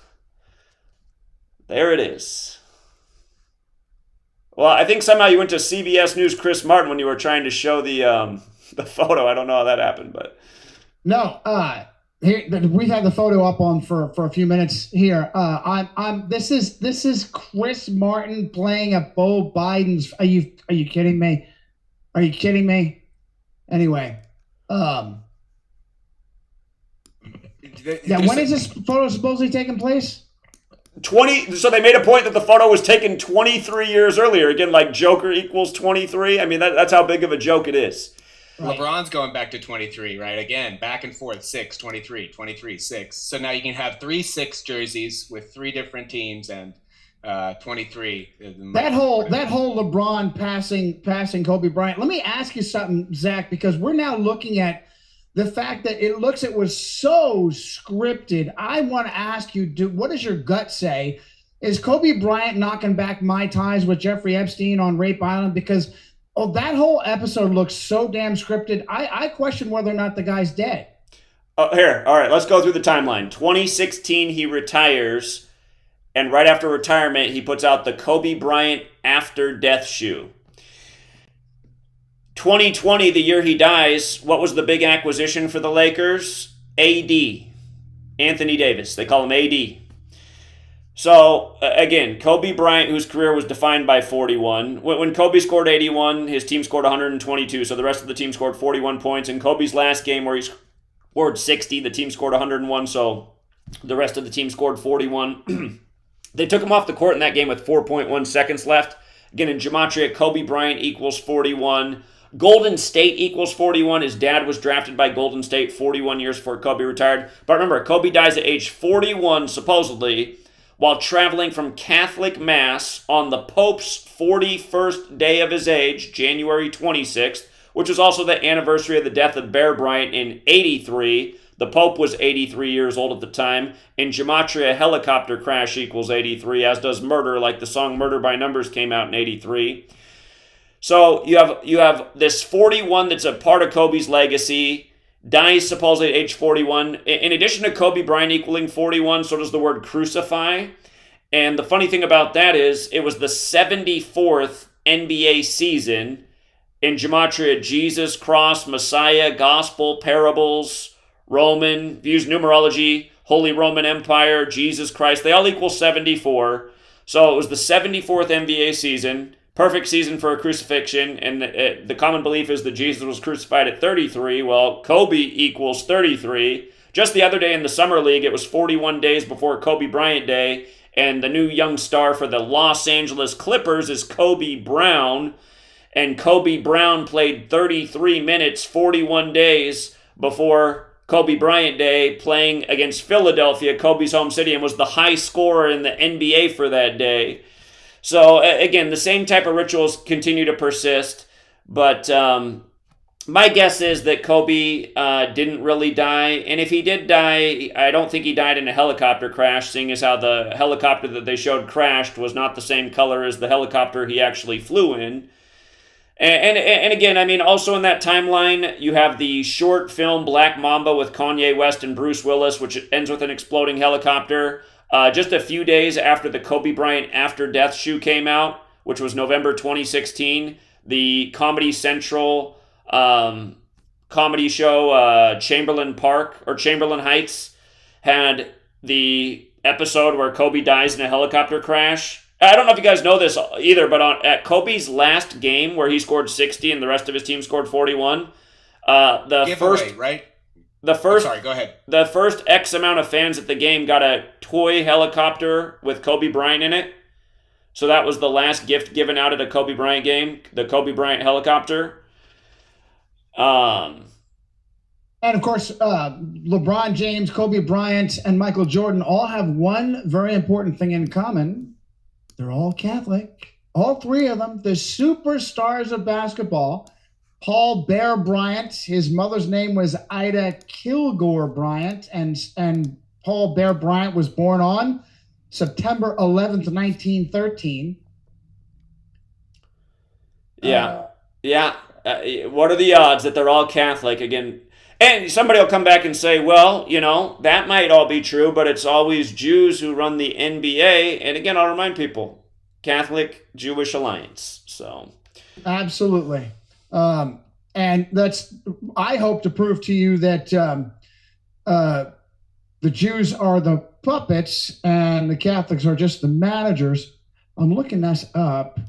There it is. Well, I think somehow you went to CBS News Chris Martin when you were trying to show the photo. I don't know how that happened, but no. Here, we've had the photo up on for a few minutes here. This is Chris Martin playing a Beau Biden's. Are you kidding me? Are you kidding me? Anyway, yeah. When is this photo supposedly taking place? 20. So they made a point that the photo was taken 23 years earlier. Again, like Joker equals 23. I mean, that's how big of a joke it is. Right. LeBron's going back to 23, right? Again, back and forth, 6, 23, 23, 6. So now you can have 3 6 jerseys with 3 different teams and 23. That whole LeBron passing Kobe Bryant. Let me ask you something, Zach, because we're now looking at the fact that it was so scripted. I want to ask you, what does your gut say? Is Kobe Bryant knocking back my ties with Jeffrey Epstein on Rape Island? Because that whole episode looks so damn scripted. I question whether or not the guy's dead. Here, all right, let's go through the timeline. 2016, he retires, and right after retirement, he puts out the Kobe Bryant After Death shoe. 2020, the year he dies, what was the big acquisition for the Lakers? AD, Anthony Davis. They call him AD. So, again, Kobe Bryant, whose career was defined by 41. When Kobe scored 81, his team scored 122, so the rest of the team scored 41 points. In Kobe's last game, where scored 60. The team scored 101, so the rest of the team scored 41. They took him off the court in that game with 4.1 seconds left. Again, in Gematria, Kobe Bryant equals 41. Golden State equals 41. His dad was drafted by Golden State 41 years before Kobe retired. But remember, Kobe dies at age 41, supposedly, while traveling from Catholic Mass on the Pope's 41st day of his age, January 26th, which was also the anniversary of the death of Bear Bryant in 83. The Pope was 83 years old at the time. In Gematria, helicopter crash equals 83, as does murder, like the song Murder by Numbers came out in 83. So you have this 41 that's a part of Kobe's legacy, dies supposedly at age 41. In addition to Kobe Bryant equaling 41, so does the word crucify. And the funny thing about that is it was the 74th NBA season. In Gematria, Jesus, cross, Messiah, gospel, parables, Roman, views numerology, Holy Roman Empire, Jesus Christ, they all equal 74. So it was the 74th NBA season, perfect season for a crucifixion, and the common belief is that Jesus was crucified at 33. Well, Kobe equals 33. Just the other day in the Summer League, it was 41 days before Kobe Bryant Day, and the new young star for the Los Angeles Clippers is Kobe Brown, and Kobe Brown played 33 minutes, 41 days before Kobe Bryant Day, playing against Philadelphia, Kobe's home city, and was the high scorer in the NBA for that day. So again, the same type of rituals continue to persist, but my guess is that Kobe didn't really die, and if he did die, I don't think he died in a helicopter crash, seeing as how the helicopter that they showed crashed was not the same color as the helicopter he actually flew in. And again, I mean, also in that timeline, you have the short film Black Mamba with Kanye West and Bruce Willis, which ends with an exploding helicopter. Just a few days after the Kobe Bryant After Death shoe came out, which was November 2016, the Comedy Central comedy show Chamberlain Heights had the episode where Kobe dies in a helicopter crash. I don't know if you guys know this either, but at Kobe's last game where he scored 60 and the rest of his team scored 41, Sorry, go ahead. The first X amount of fans at the game got a toy helicopter with Kobe Bryant in it. So that was the last gift given out at a Kobe Bryant game, the Kobe Bryant helicopter. And of course, LeBron James, Kobe Bryant, and Michael Jordan all have one very important thing in common. They're all Catholic. All three of them, the superstars of basketball. Paul Bear Bryant, his mother's name was Ida Kilgore Bryant, and Paul Bear Bryant was born on September 11th, 1913. What are the odds that they're all Catholic again? And somebody will come back and say, well, you know, that might all be true, but it's always Jews who run the NBA. And again, I'll remind people, Catholic-Jewish alliance. So, absolutely. And I hope to prove to you that the Jews are the puppets and the Catholics are just the managers. I'm looking this up.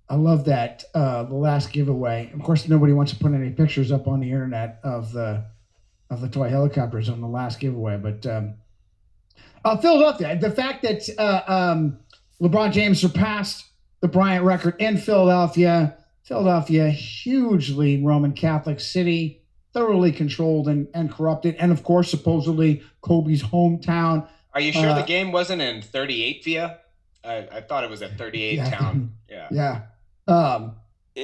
I love that, the last giveaway. Of course, nobody wants to put any pictures up on the internet of the toy helicopters on the last giveaway. But Philadelphia, the fact that LeBron James surpassed the Bryant record in Philadelphia, hugely Roman Catholic city, thoroughly controlled and corrupted. And of course, supposedly Kobe's hometown. Are you sure the game wasn't in 38 via? I thought it was at 38 town. Yeah.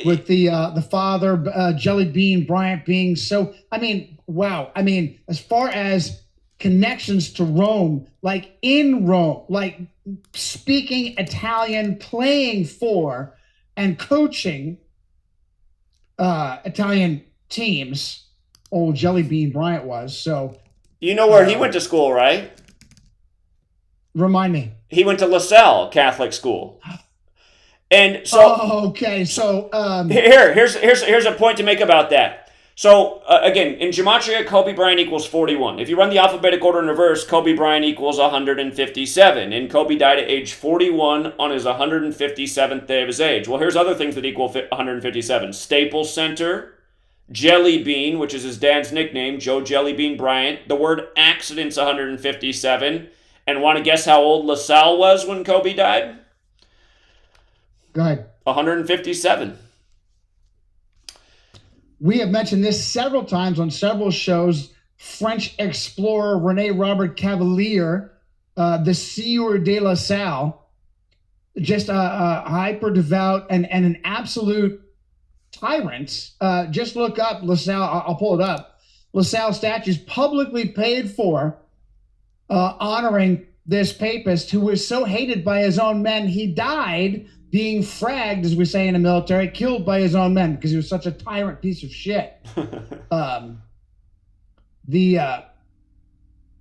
With the father, Jelly Bean Bryant being so, I mean, wow. I mean, as far as connections to Rome, like in Rome, like speaking Italian, playing for and coaching Italian teams, old Jelly Bean Bryant was. So, you know where he went to school, right? Remind me. He went to LaSalle Catholic School. And so, okay. So here's a point to make about that. So again, in Gematria, Kobe Bryant equals 41. If you run the alphabetic order in reverse, Kobe Bryant equals 157. And Kobe died at age 41 on his 157th day of his age. Well, here's other things that equal 157. Staples Center, Jelly Bean, which is his dad's nickname, Joe Jelly Bean Bryant. The word accident's 157. And want to guess how old LaSalle was when Kobe died? Go ahead. 157. We have mentioned this several times on several shows. French explorer René Robert Cavelier, the Sieur de La Salle, just a hyper devout and an absolute tyrant. Just look up La Salle. I'll pull it up. La Salle statues publicly paid for, honoring this papist who was so hated by his own men. He died being fragged, as we say in the military, killed by his own men because he was such a tyrant piece of shit. The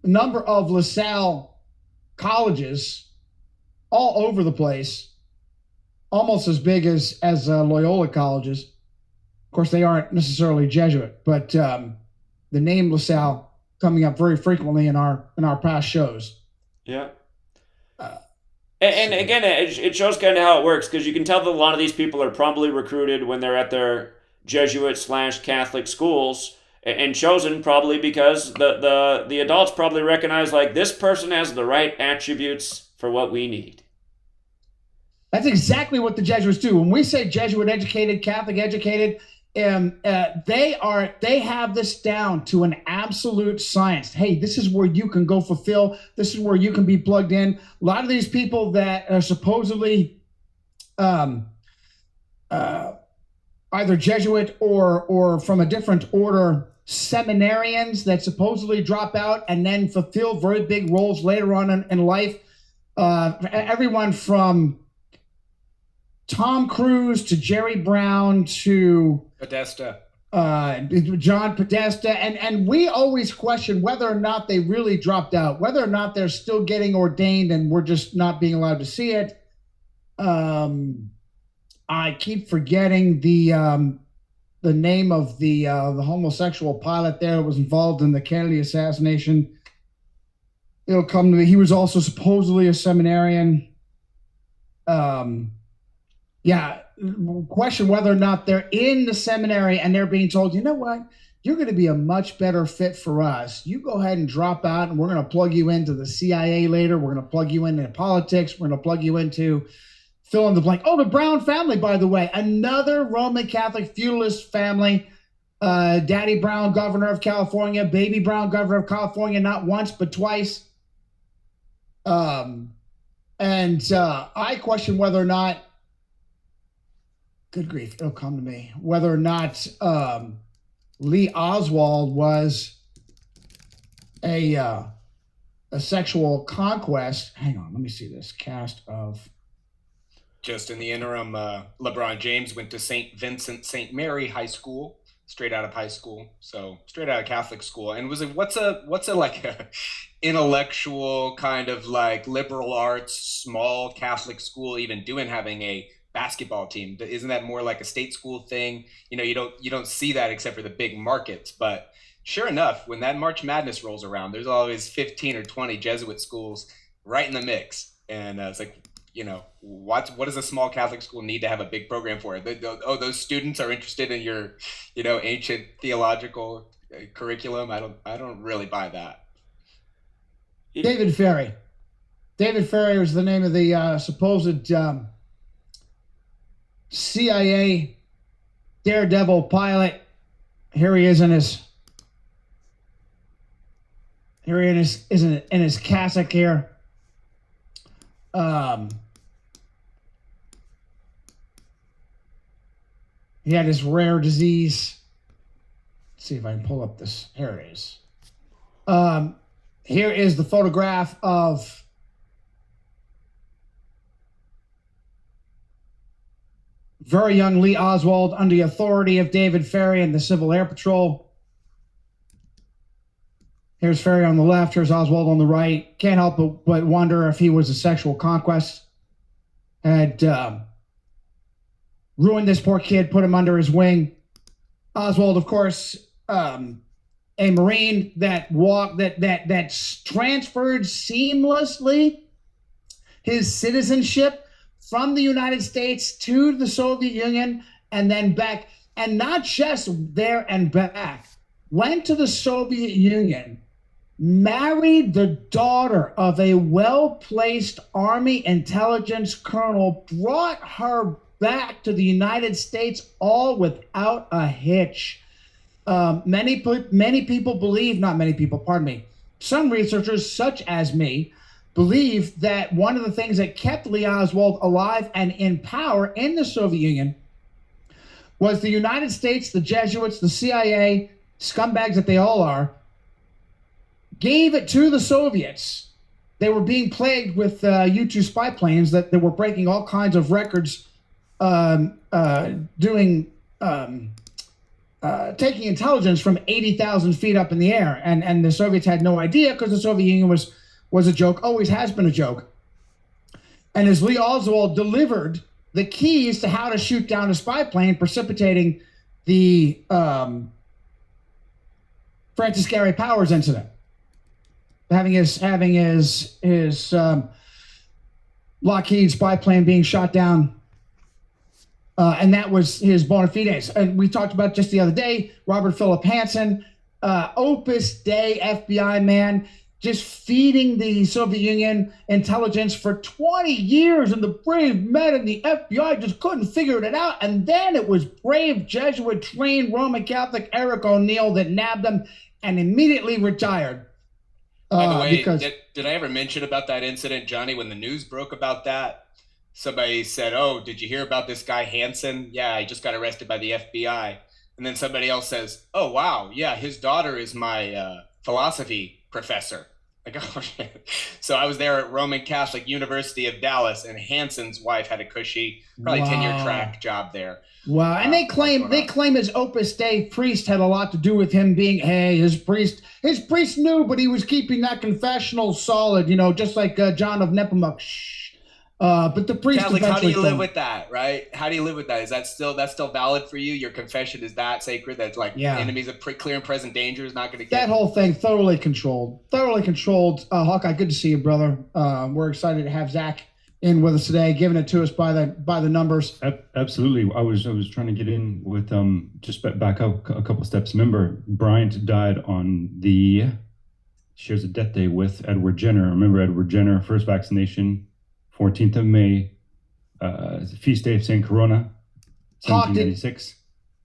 number of La Salle colleges all over the place, almost as big as Loyola colleges. Of course, they aren't necessarily Jesuit, but the name La Salle coming up very frequently in our past shows. Yeah. And again, it shows kind of how it works, because you can tell that a lot of these people are probably recruited when they're at their Jesuit/Catholic schools, and chosen probably because the adults probably recognize, like, this person has the right attributes for what we need. That's exactly what the Jesuits do. When we say Jesuit educated, Catholic educated, they have this down to an absolute science. Hey, this is where you can go fulfill. This is where you can be plugged in. A lot of these people that are supposedly either Jesuit or from a different order, seminarians that supposedly drop out and then fulfill very big roles later on in life. Everyone from Tom Cruise to Jerry Brown to Podesta, John Podesta, and we always question whether or not they really dropped out, whether or not they're still getting ordained and we're just not being allowed to see it. I keep forgetting the name of the homosexual pilot there that was involved in the Kennedy assassination. It'll come to me. He was also supposedly a seminarian. Question whether or not they're in the seminary and they're being told, you know what, you're going to be a much better fit for us. You go ahead and drop out, and we're going to plug you into the CIA later. We're going to plug you into politics. We're going to plug you into fill in the blank. Oh, the Brown family, by the way, another Roman Catholic feudalist family. Daddy Brown, governor of California. Baby Brown, governor of California, not once but twice. I question whether or not, good grief, it'll come to me, whether or not Lee Oswald was a sexual conquest. Hang on, let me see this cast of. Just in the interim, LeBron James went to St. Vincent St. Mary High School, straight out of high school, so straight out of Catholic school. And was it what's a like a intellectual kind of like liberal arts small Catholic school even doing having a basketball team? Isn't that more like a state school thing? You know, you don't see that except for the big markets. But sure enough, when that March Madness rolls around, there's always 15 or 20 Jesuit schools right in the mix, and it's like, you know, what does a small Catholic school need to have a big program for it? Those students are interested in your, you know, ancient theological curriculum. I don't really buy that. David Ferry. David Ferry was the name of the supposed CIA daredevil pilot. Here he is in his cassock here. He had this rare disease. Let's see if I can pull up this. Here it is. Here is the photograph of very young Lee Oswald under the authority of David Ferry and the Civil Air Patrol. Here's Ferry on the left. Here's Oswald on the right. Can't help but wonder if he was a sexual conquest. Had ruined this poor kid, put him under his wing. Oswald, of course, a Marine that transferred seamlessly his citizenship from the United States to the Soviet Union and then back. and not just there and back, went to the Soviet Union, married the daughter of a well-placed Army intelligence colonel, brought her back to the United States, all without a hitch. Many people believe, not many people, pardon me, some researchers, such as me, believe that one of the things that kept Lee Oswald alive and in power in the Soviet Union was the United States, the Jesuits, the CIA, scumbags that they all are, gave it to the Soviets. They were being plagued with U-2 spy planes that were breaking all kinds of records, taking intelligence from 80,000 feet up in the air. And the Soviets had no idea because the Soviet Union was a joke, always has been a joke. And as Lee Oswald delivered the keys to how to shoot down a spy plane, precipitating the Francis Gary Powers incident, having his Lockheed spy plane being shot down, and that was his bona fides. And we talked about just the other day, Robert Philip Hansen, Opus Dei FBI man, just feeding the Soviet Union intelligence for 20 years, and the brave men in the FBI just couldn't figure it out. And then it was brave Jesuit-trained Roman Catholic Eric O'Neill that nabbed them and immediately retired. By the way, did I ever mention about that incident, Johnny, when the news broke about that? Somebody said, "Oh, did you hear about this guy Hansen? Yeah, he just got arrested by the FBI." And then somebody else says, "Oh, wow, yeah, his daughter is my philosophy professor." Like, oh shit. So I was there at Roman Catholic University of Dallas, and Hansen's wife had a cushy, probably 10-year track job there. Wow. And they claim his Opus Dei priest had a lot to do with him being, hey, his priest knew, but he was keeping that confessional solid, just like John of Nepomuk. Shh. But the priest Catholic, how do you live with that, right? How do you live with that? Is that's still valid for you? Your confession is that sacred? That's like enemies of clear and present danger is not going to get that whole thing thoroughly controlled. Hawkeye, good to see you, brother. We're excited to have Zach in with us today, giving it to us by the numbers. Absolutely. I was trying to get in with just back up a couple steps. Remember, Bryant died shares a death day with Edward Jenner. Remember Edward Jenner, first vaccination, 14th of May, feast day of St. Corona, 1796.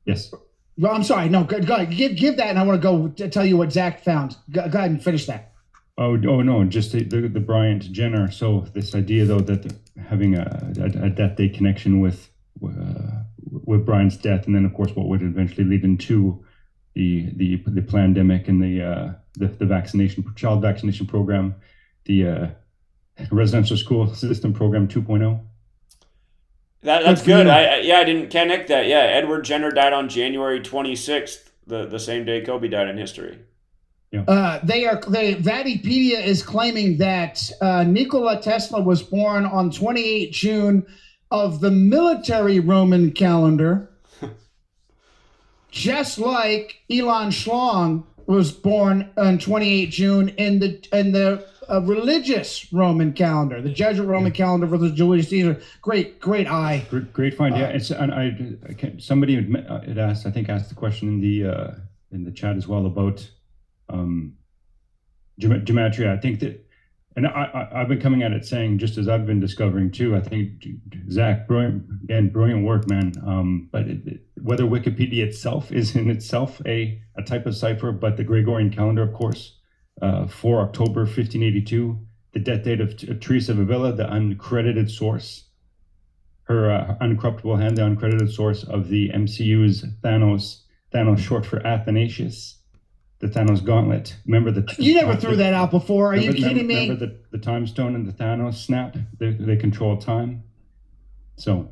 Yes. Well, I'm sorry. No, go ahead. Give that, and I want to go tell you what Zach found. Go ahead and finish that. Oh no, just the Bryant Jenner. So this idea, though, that having a death day connection with Bryant's death, and then of course what would eventually lead into the pandemic and the child vaccination program, the residential school system program 2.0. That's good. I didn't connect that. Yeah, Edward Jenner died on January 26th, the same day Kobe died in history. Yeah. Vatipedia is claiming that Nikola Tesla was born on 28 June of the military Roman calendar, just like Elon Schlong was born on 28 June in the religious Roman calendar, the Jesuit Roman calendar for the Julius Caesar. Great eye. Great find. Yeah, somebody had asked the question in the chat as well about Gematria. I think that, and I've been coming at it saying, just as I've been discovering too, I think, Zach, brilliant work, man. But whether Wikipedia itself is in itself a type of cipher, but the Gregorian calendar, of course, 4 October 1582, the death date of Teresa of Avila, the uncredited source, her uncorruptible hand, the uncredited source of the MCU's Thanos short for Athanasius. The Thanos gauntlet. Remember you never threw that out before. Are you kidding me? Remember the time stone and the Thanos snap? They control time. So,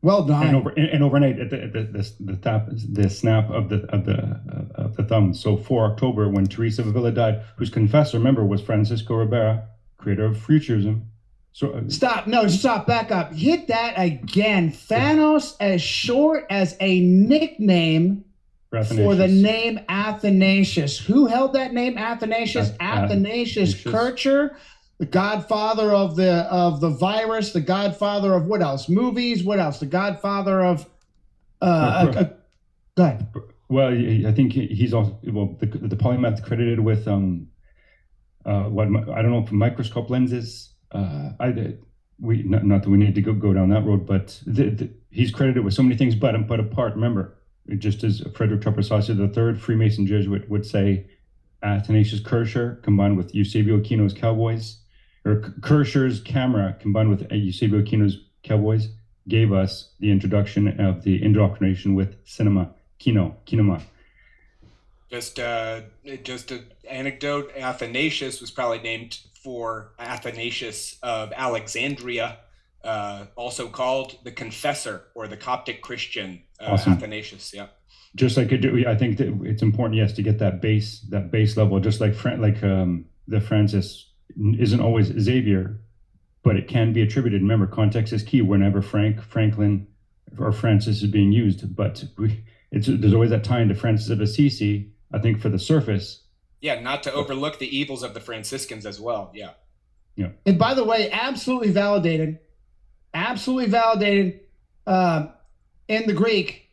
well done. And overnight the snap of the thumb. So 4 October, when Teresa of Avila died, whose confessor, remember, was Francisco Ribera, creator of Futurism. So stop, back up. Hit that again. Thanos as short as a nickname for the name Athanasius. Who held that name, Athanasius? Athanasius Kircher, the godfather of the virus, the godfather of what else? Movies, what else? The godfather of Go ahead. Well, I think he's also the polymath credited with what I don't know if microscope lenses. Not that we need to go down that road, but he's credited with so many things. But apart, remember, just as Frederick Tupper Saucier III, Freemason Jesuit, would say, Athanasius Kircher combined with Eusebio Kino's Cowboys, or Kircher's camera combined with Eusebio Kino's Cowboys, gave us the introduction of the indoctrination with kinema. Just an anecdote. Athanasius was probably named for Athanasius of Alexandria, also called the Confessor or the Coptic Christian. Awesome. Athanasius, yeah. Just like I think that it's important, yes, to get that base level. Just like the Francis isn't always Xavier, but it can be attributed. Remember, context is key whenever Franklin, or Francis is being used. But there's always that tie into Francis of Assisi. I think for the surface. Yeah, not to overlook the evils of the Franciscans as well. Yeah. Yeah. And by the way, absolutely validated. In the Greek,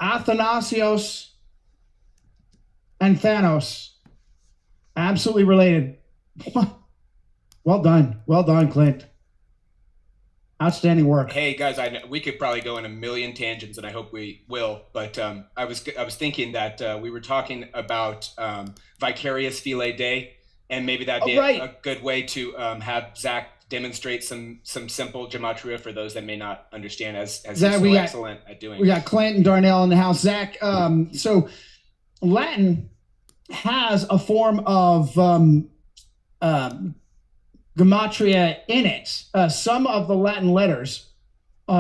Athanasios and Thanos, absolutely related. Well done, Clint. Outstanding work. Hey guys, I know we could probably go in a million tangents, and I hope we will. But I was thinking that we were talking about vicarious filii Dei, and maybe that'd be a good way to have Zach demonstrate some simple gematria for those that may not understand, as Zach, he's so excellent at doing. We got Clint and Darnell in the house. Zach, so Latin has a form of gematria in it. Some of the Latin letters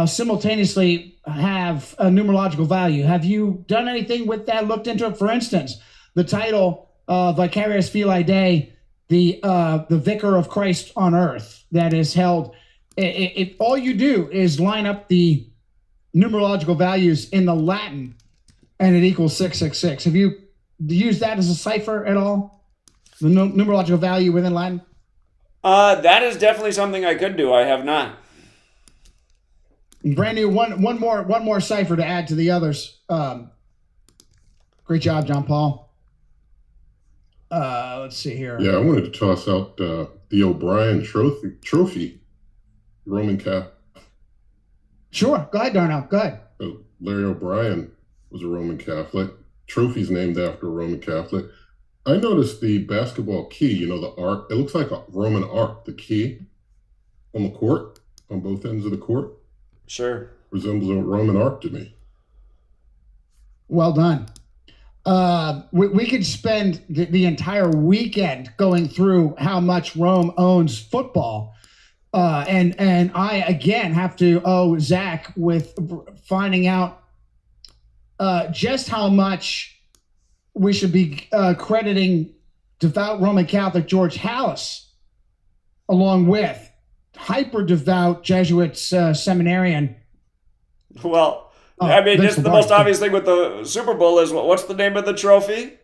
simultaneously have a numerological value. Have you done anything with that, looked into it? For instance, the title Vicarious Filii Dei, the Vicar of Christ on Earth, that is held. If all you do is line up the numerological values in the Latin, and it equals 666. Have you used that as a cipher at all? The numerological value within Latin? That is definitely something I could do. I have not. Brand new one more cipher to add to the others. Great job, John Paul. Let's see here. Yeah, I wanted to toss out the O'Brien trophy, Roman Catholic. Sure, go ahead, Darnell. Go ahead. Larry O'Brien was a Roman Catholic. Trophy's named after a Roman Catholic. I noticed the basketball key, the arc. It looks like a Roman arc, the key on the court, on both ends of the court. Sure. Resembles a Roman arc to me. Well done. We could spend the entire weekend going through how much Rome owns football. And I, again, have to owe Zach with finding out just how much we should be crediting devout Roman Catholic George Hallis, along with hyper-devout Jesuit seminarian. Well, I mean, just the most obvious thing with the Super Bowl is what's the name of the trophy?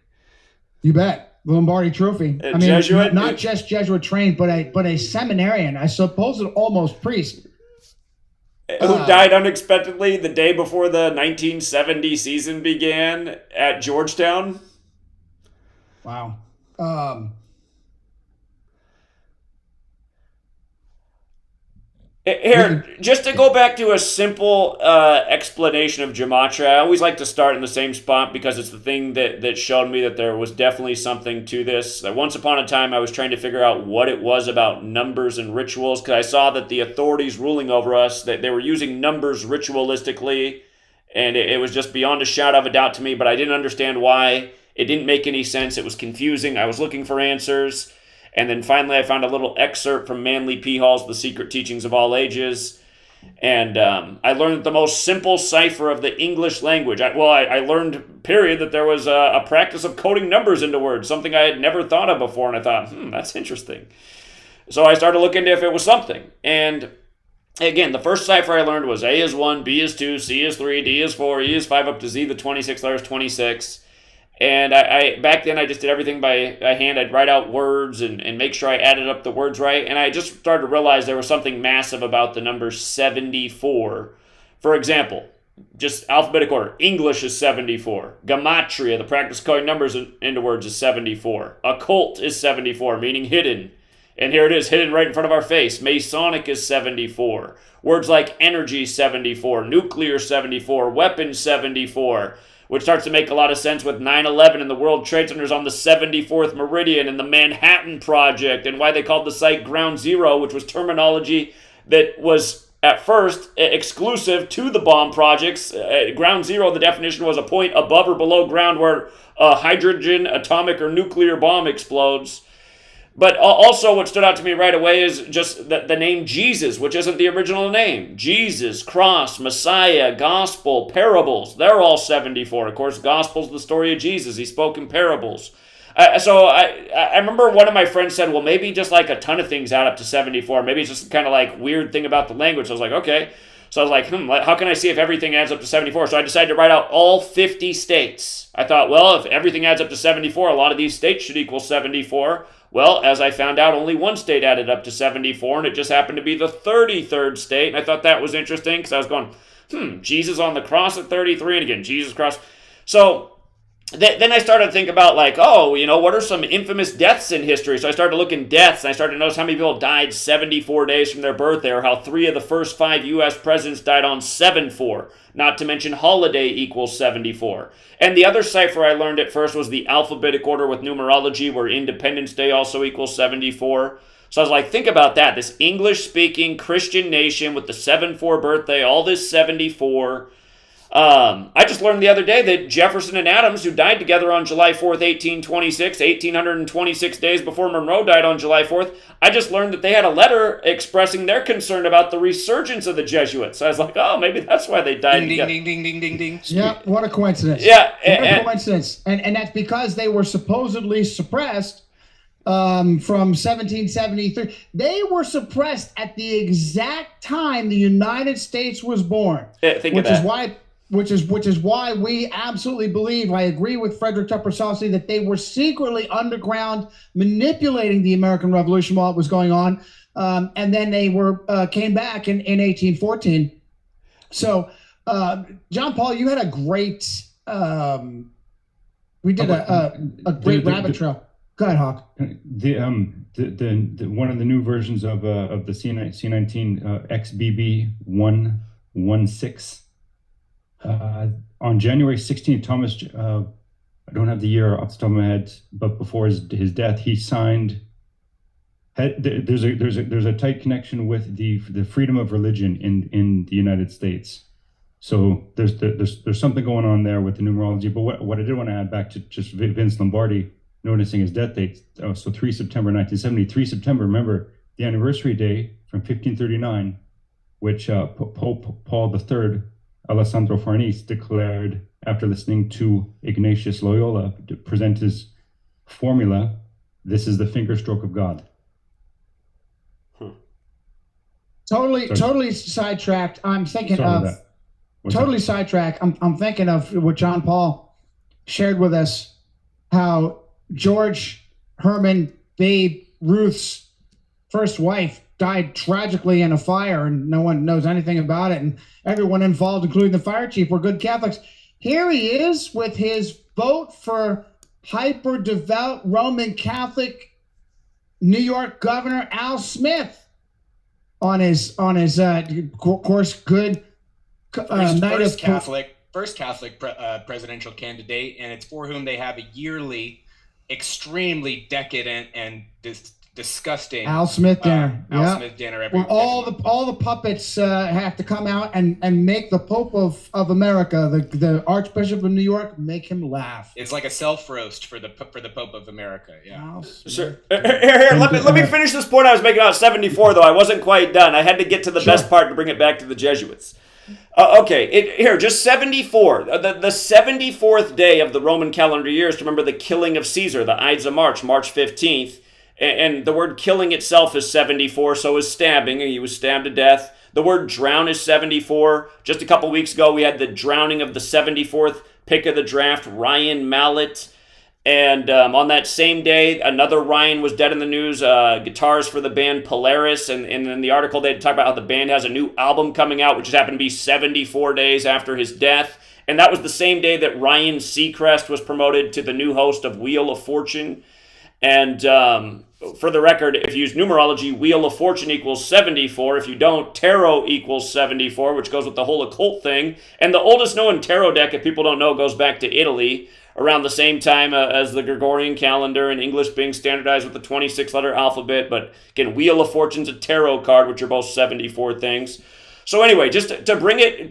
You bet. The Lombardi Trophy. I mean, Jesuit? Not just Jesuit trained, but a seminarian. I suppose an almost priest. Who died unexpectedly the day before the 1970 season began at Georgetown. Wow. Here, just to go back to a simple explanation of gematria, I always like to start in the same spot because it's the thing that showed me that there was definitely something to this. That once upon a time, I was trying to figure out what it was about numbers and rituals, because I saw that the authorities ruling over us, that they were using numbers ritualistically, and it was just beyond a shadow of a doubt to me, but I didn't understand why. It didn't make any sense. It was confusing. I was looking for answers. And then finally, I found a little excerpt from Manly P. Hall's The Secret Teachings of All Ages. And I learned the most simple cipher of the English language. I learned, period, that there was a practice of coding numbers into words, something I had never thought of before. And I thought, that's interesting. So I started looking into if it was something. And again, the first cipher I learned was A is 1, B is 2, C is 3, D is 4, E is 5, up to Z, the 26th letter is 26. And I back then I just did everything by hand. I'd write out words and make sure I added up the words right. And I just started to realize there was something massive about the number 74. For example, just alphabetic order. English is 74. Gematria, the practice of coding numbers into words, is 74. Occult is 74, meaning hidden. And here it is, hidden right in front of our face. Masonic is 74. Words like energy, 74. Nuclear, 74. Weapons, 74. Which starts to make a lot of sense with 9/11 and the World Trade Centers on the 74th meridian and the Manhattan Project and why they called the site Ground Zero, which was terminology that was at first exclusive to the bomb projects. Ground Zero, the definition was a point above or below ground where a hydrogen, atomic, or nuclear bomb explodes. But also what stood out to me right away is just the name Jesus, which isn't the original name. Jesus, cross, Messiah, gospel, parables. They're all 74. Of course, gospel's the story of Jesus. He spoke in parables. So I remember one of my friends said, well, maybe just like a ton of things add up to 74. Maybe it's just kind of like weird thing about the language. So I was like, okay. So I was like, how can I see if everything adds up to 74? So I decided to write out all 50 states. I thought, well, if everything adds up to 74, a lot of these states should equal 74. Well, as I found out, only one state added up to 74, and it just happened to be the 33rd state. And I thought that was interesting because I was going, Jesus on the cross at 33, and again, Jesus cross. So then I started to think about like, what are some infamous deaths in history? So I started looking deaths, and I started to notice how many people died 74 days from their birthday, or how 3 of the first 5 U.S. presidents died on 7/4, not to mention holiday equals 74. And the other cipher I learned at first was the alphabetic order with numerology, where Independence Day also equals 74. So I was like, think about that. This English-speaking Christian nation with the 7/4 birthday, all this 74. I just learned the other day that Jefferson and Adams, who died together on July 4th, 1826, 1826 days before Monroe died on July 4th, I just learned that they had a letter expressing their concern about the resurgence of the Jesuits. So I was like, oh, maybe that's why they died together. Ding, ding, ding, ding, ding, ding. Yeah, what a coincidence. Yeah. What a coincidence. And that's because they were supposedly suppressed from 1773. They were suppressed at the exact time the United States was born. Think of that. Which is why we absolutely believe, I agree with Frederick Tupper Saucy, that they were secretly underground manipulating the American Revolution while it was going on. And then they came back in 1814. So, John Paul, you had a great, we did a great rabbit trail. Go ahead, Hawk. The one of the new versions of the C19 XBB 116. On January 16th, Thomas, I don't have the year off the top of my head, but before his death, he signed. There's a tight connection with the freedom of religion in the United States. So there's something going on there with the numerology. But what I did want to add back to just Vince Lombardi noticing his death date. So 3 September 1970. 3 September. Remember the anniversary day from 1539, which Pope Paul III. Alessandro Farnese declared after listening to Ignatius Loyola to present his formula, this is the finger stroke of God. Totally sidetracked. I'm thinking of sidetracked. I'm thinking of what John Paul shared with us, how George Herman Babe Ruth's first wife died tragically in a fire, and no one knows anything about it, and everyone involved, including the fire chief, were good Catholics. Here he is with his vote for hyper-devout Roman Catholic New York Governor Al Smith on his course good first Catholic presidential candidate, and it's for whom they have a yearly, extremely decadent and disgusting Al Smith dinner. Smith dinner every where all the puppets have to come out and make the Pope of America, the Archbishop of New York, make him laugh. It's like a self roast for the Pope of America. Yeah. Sure. Here, let me finish this point I was making about 74, though. I wasn't quite done. I had to get to the best part to bring it back to the Jesuits. Okay, just 74. The 74th day of the Roman calendar year is to remember the killing of Caesar, the Ides of March 15th. And the word killing itself is 74, so is stabbing. He was stabbed to death. The word drown is 74. Just a couple weeks ago, we had the drowning of the 74th pick of the draft, Ryan Mallett. And on that same day, another Ryan was dead in the news. Guitars for the band Polaris, and in the article they talk about how the band has a new album coming out, which just happened to be 74 days after his death. And that was the same day that Ryan Seacrest was promoted to the new host of Wheel of Fortune. And for the record, if you use numerology, Wheel of Fortune equals 74. If you don't, tarot equals 74, which goes with the whole occult thing. And the oldest known tarot deck, if people don't know, goes back to Italy around the same time as the Gregorian calendar, and English being standardized with the 26-letter alphabet. But again, Wheel of Fortune's a tarot card, which are both 74 things. So anyway, just to bring it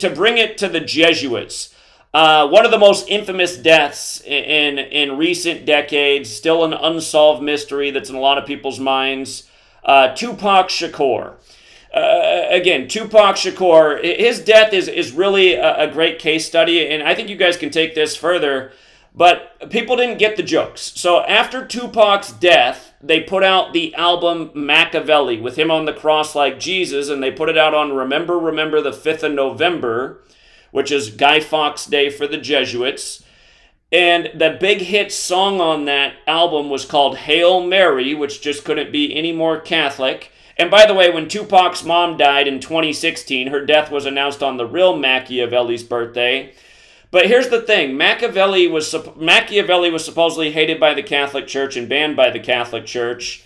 to the Jesuits, one of the most infamous deaths in recent decades, still an unsolved mystery that's in a lot of people's minds, Tupac Shakur. Again, Tupac Shakur, his death is really a great case study, and I think you guys can take this further. But people didn't get the jokes. So after Tupac's death, they put out the album Machiavelli with him on the cross like Jesus, and they put it out on Remember the 5th of November, which is Guy Fawkes Day for the Jesuits. And the big hit song on that album was called Hail Mary, which just couldn't be any more Catholic. And by the way, when Tupac's mom died in 2016, her death was announced on the real Machiavelli's birthday. But here's the thing, Machiavelli was supposedly hated by the Catholic Church and banned by the Catholic Church.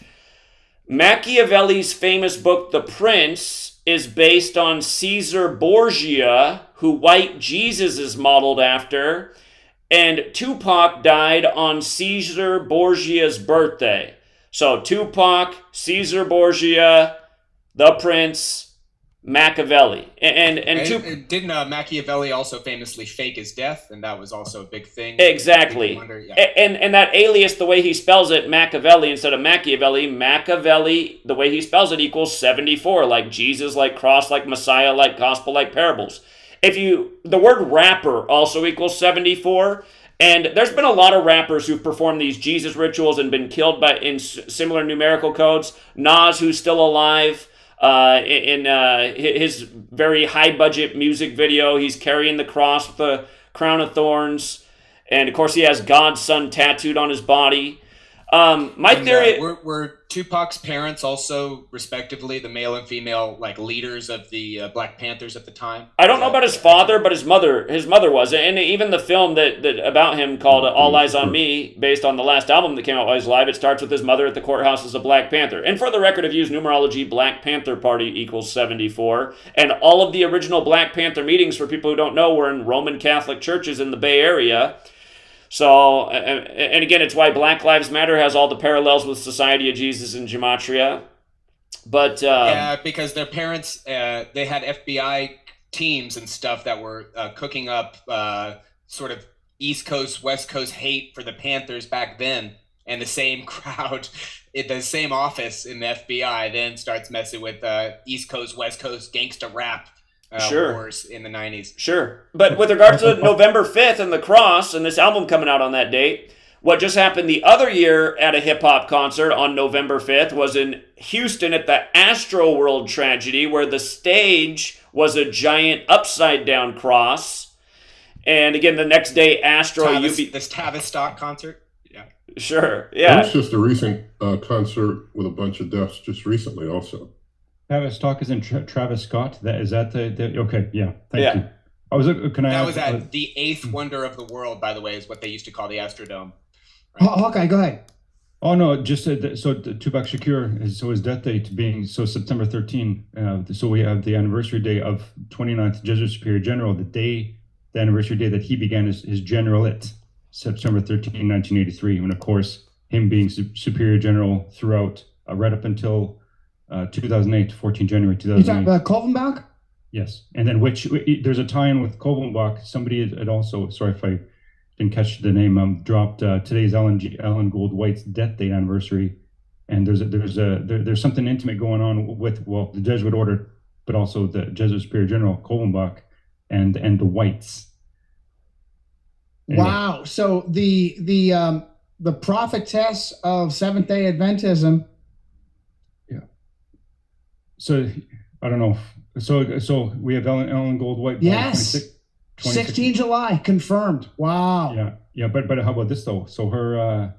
Machiavelli's famous book, The Prince, is based on Caesar Borgia, who White Jesus is modeled after, and Tupac died on Caesar Borgia's birthday. So Tupac, Caesar Borgia, The Prince, Machiavelli, and didn't Machiavelli also famously fake his death, and that was also a big thing. Exactly. Yeah. And that alias, the way he spells it, Machiavelli instead of Machiavelli, the way he spells it equals 74, like Jesus, like cross, like Messiah, like gospel, like parables. The word rapper also equals 74. And there's been a lot of rappers who've performed these Jesus rituals and been killed in similar numerical codes. Nas, who's still alive. In his very high-budget music video, he's carrying the cross with a crown of thorns, and of course he has God's son tattooed on his body. My theory... Were Tupac's parents also, respectively, the male and female leaders of the Black Panthers at the time? I don't know about his father, but his mother was. And even the film that about him called All Eyes on Me, based on the last album that came out while he was alive, it starts with his mother at the courthouse as a Black Panther. And for the record, if you use numerology, Black Panther Party equals 74. And all of the original Black Panther meetings, for people who don't know, were in Roman Catholic churches in the Bay Area. So, and again, it's why Black Lives Matter has all the parallels with Society of Jesus and Gematria. But yeah, because their parents, they had FBI teams and stuff that were cooking up sort of East Coast, West Coast hate for the Panthers back then. And the same crowd, the same office in the FBI then starts messing with East Coast, West Coast gangsta rap. Wars in the 90s. Sure. But with regards to November 5th and the cross and this album coming out on that date, what just happened the other year at a hip-hop concert on November 5th was in Houston at the Astro World tragedy, where the stage was a giant upside-down cross. And again, the next day, this Tavistock concert? Yeah. Sure, yeah. That was just a recent concert with a bunch of deaths just recently also. Tavistock is in Travis Scott. Is that the okay? Yeah, thank you. That was at the 8th wonder of the world, by the way, is what they used to call the Astrodome. Right? Hawkeye, go ahead. Oh no, just Tupac Shakur. His death date being September 13. So we have the anniversary day of 29th Jesuit Superior General, the anniversary day that he began his generalate, September 13, 1983, and of course him being Superior General throughout right up until 2008, 14 January 2008. You talking about Kolvenbach? Yes, and then there's a tie-in with Kolvenbach. Somebody had also, sorry if I didn't catch the name, dropped today's Ellen Gould White's death date anniversary, and there's something intimate going on with the Jesuit order, but also the Jesuit Superior General Kolvenbach and the Whites. Wow! So the prophetess of Seventh Day Adventism. So I don't know. So we have Ellen Gold White. Yes. 16 July, confirmed. Wow. Yeah. But how about this though? So her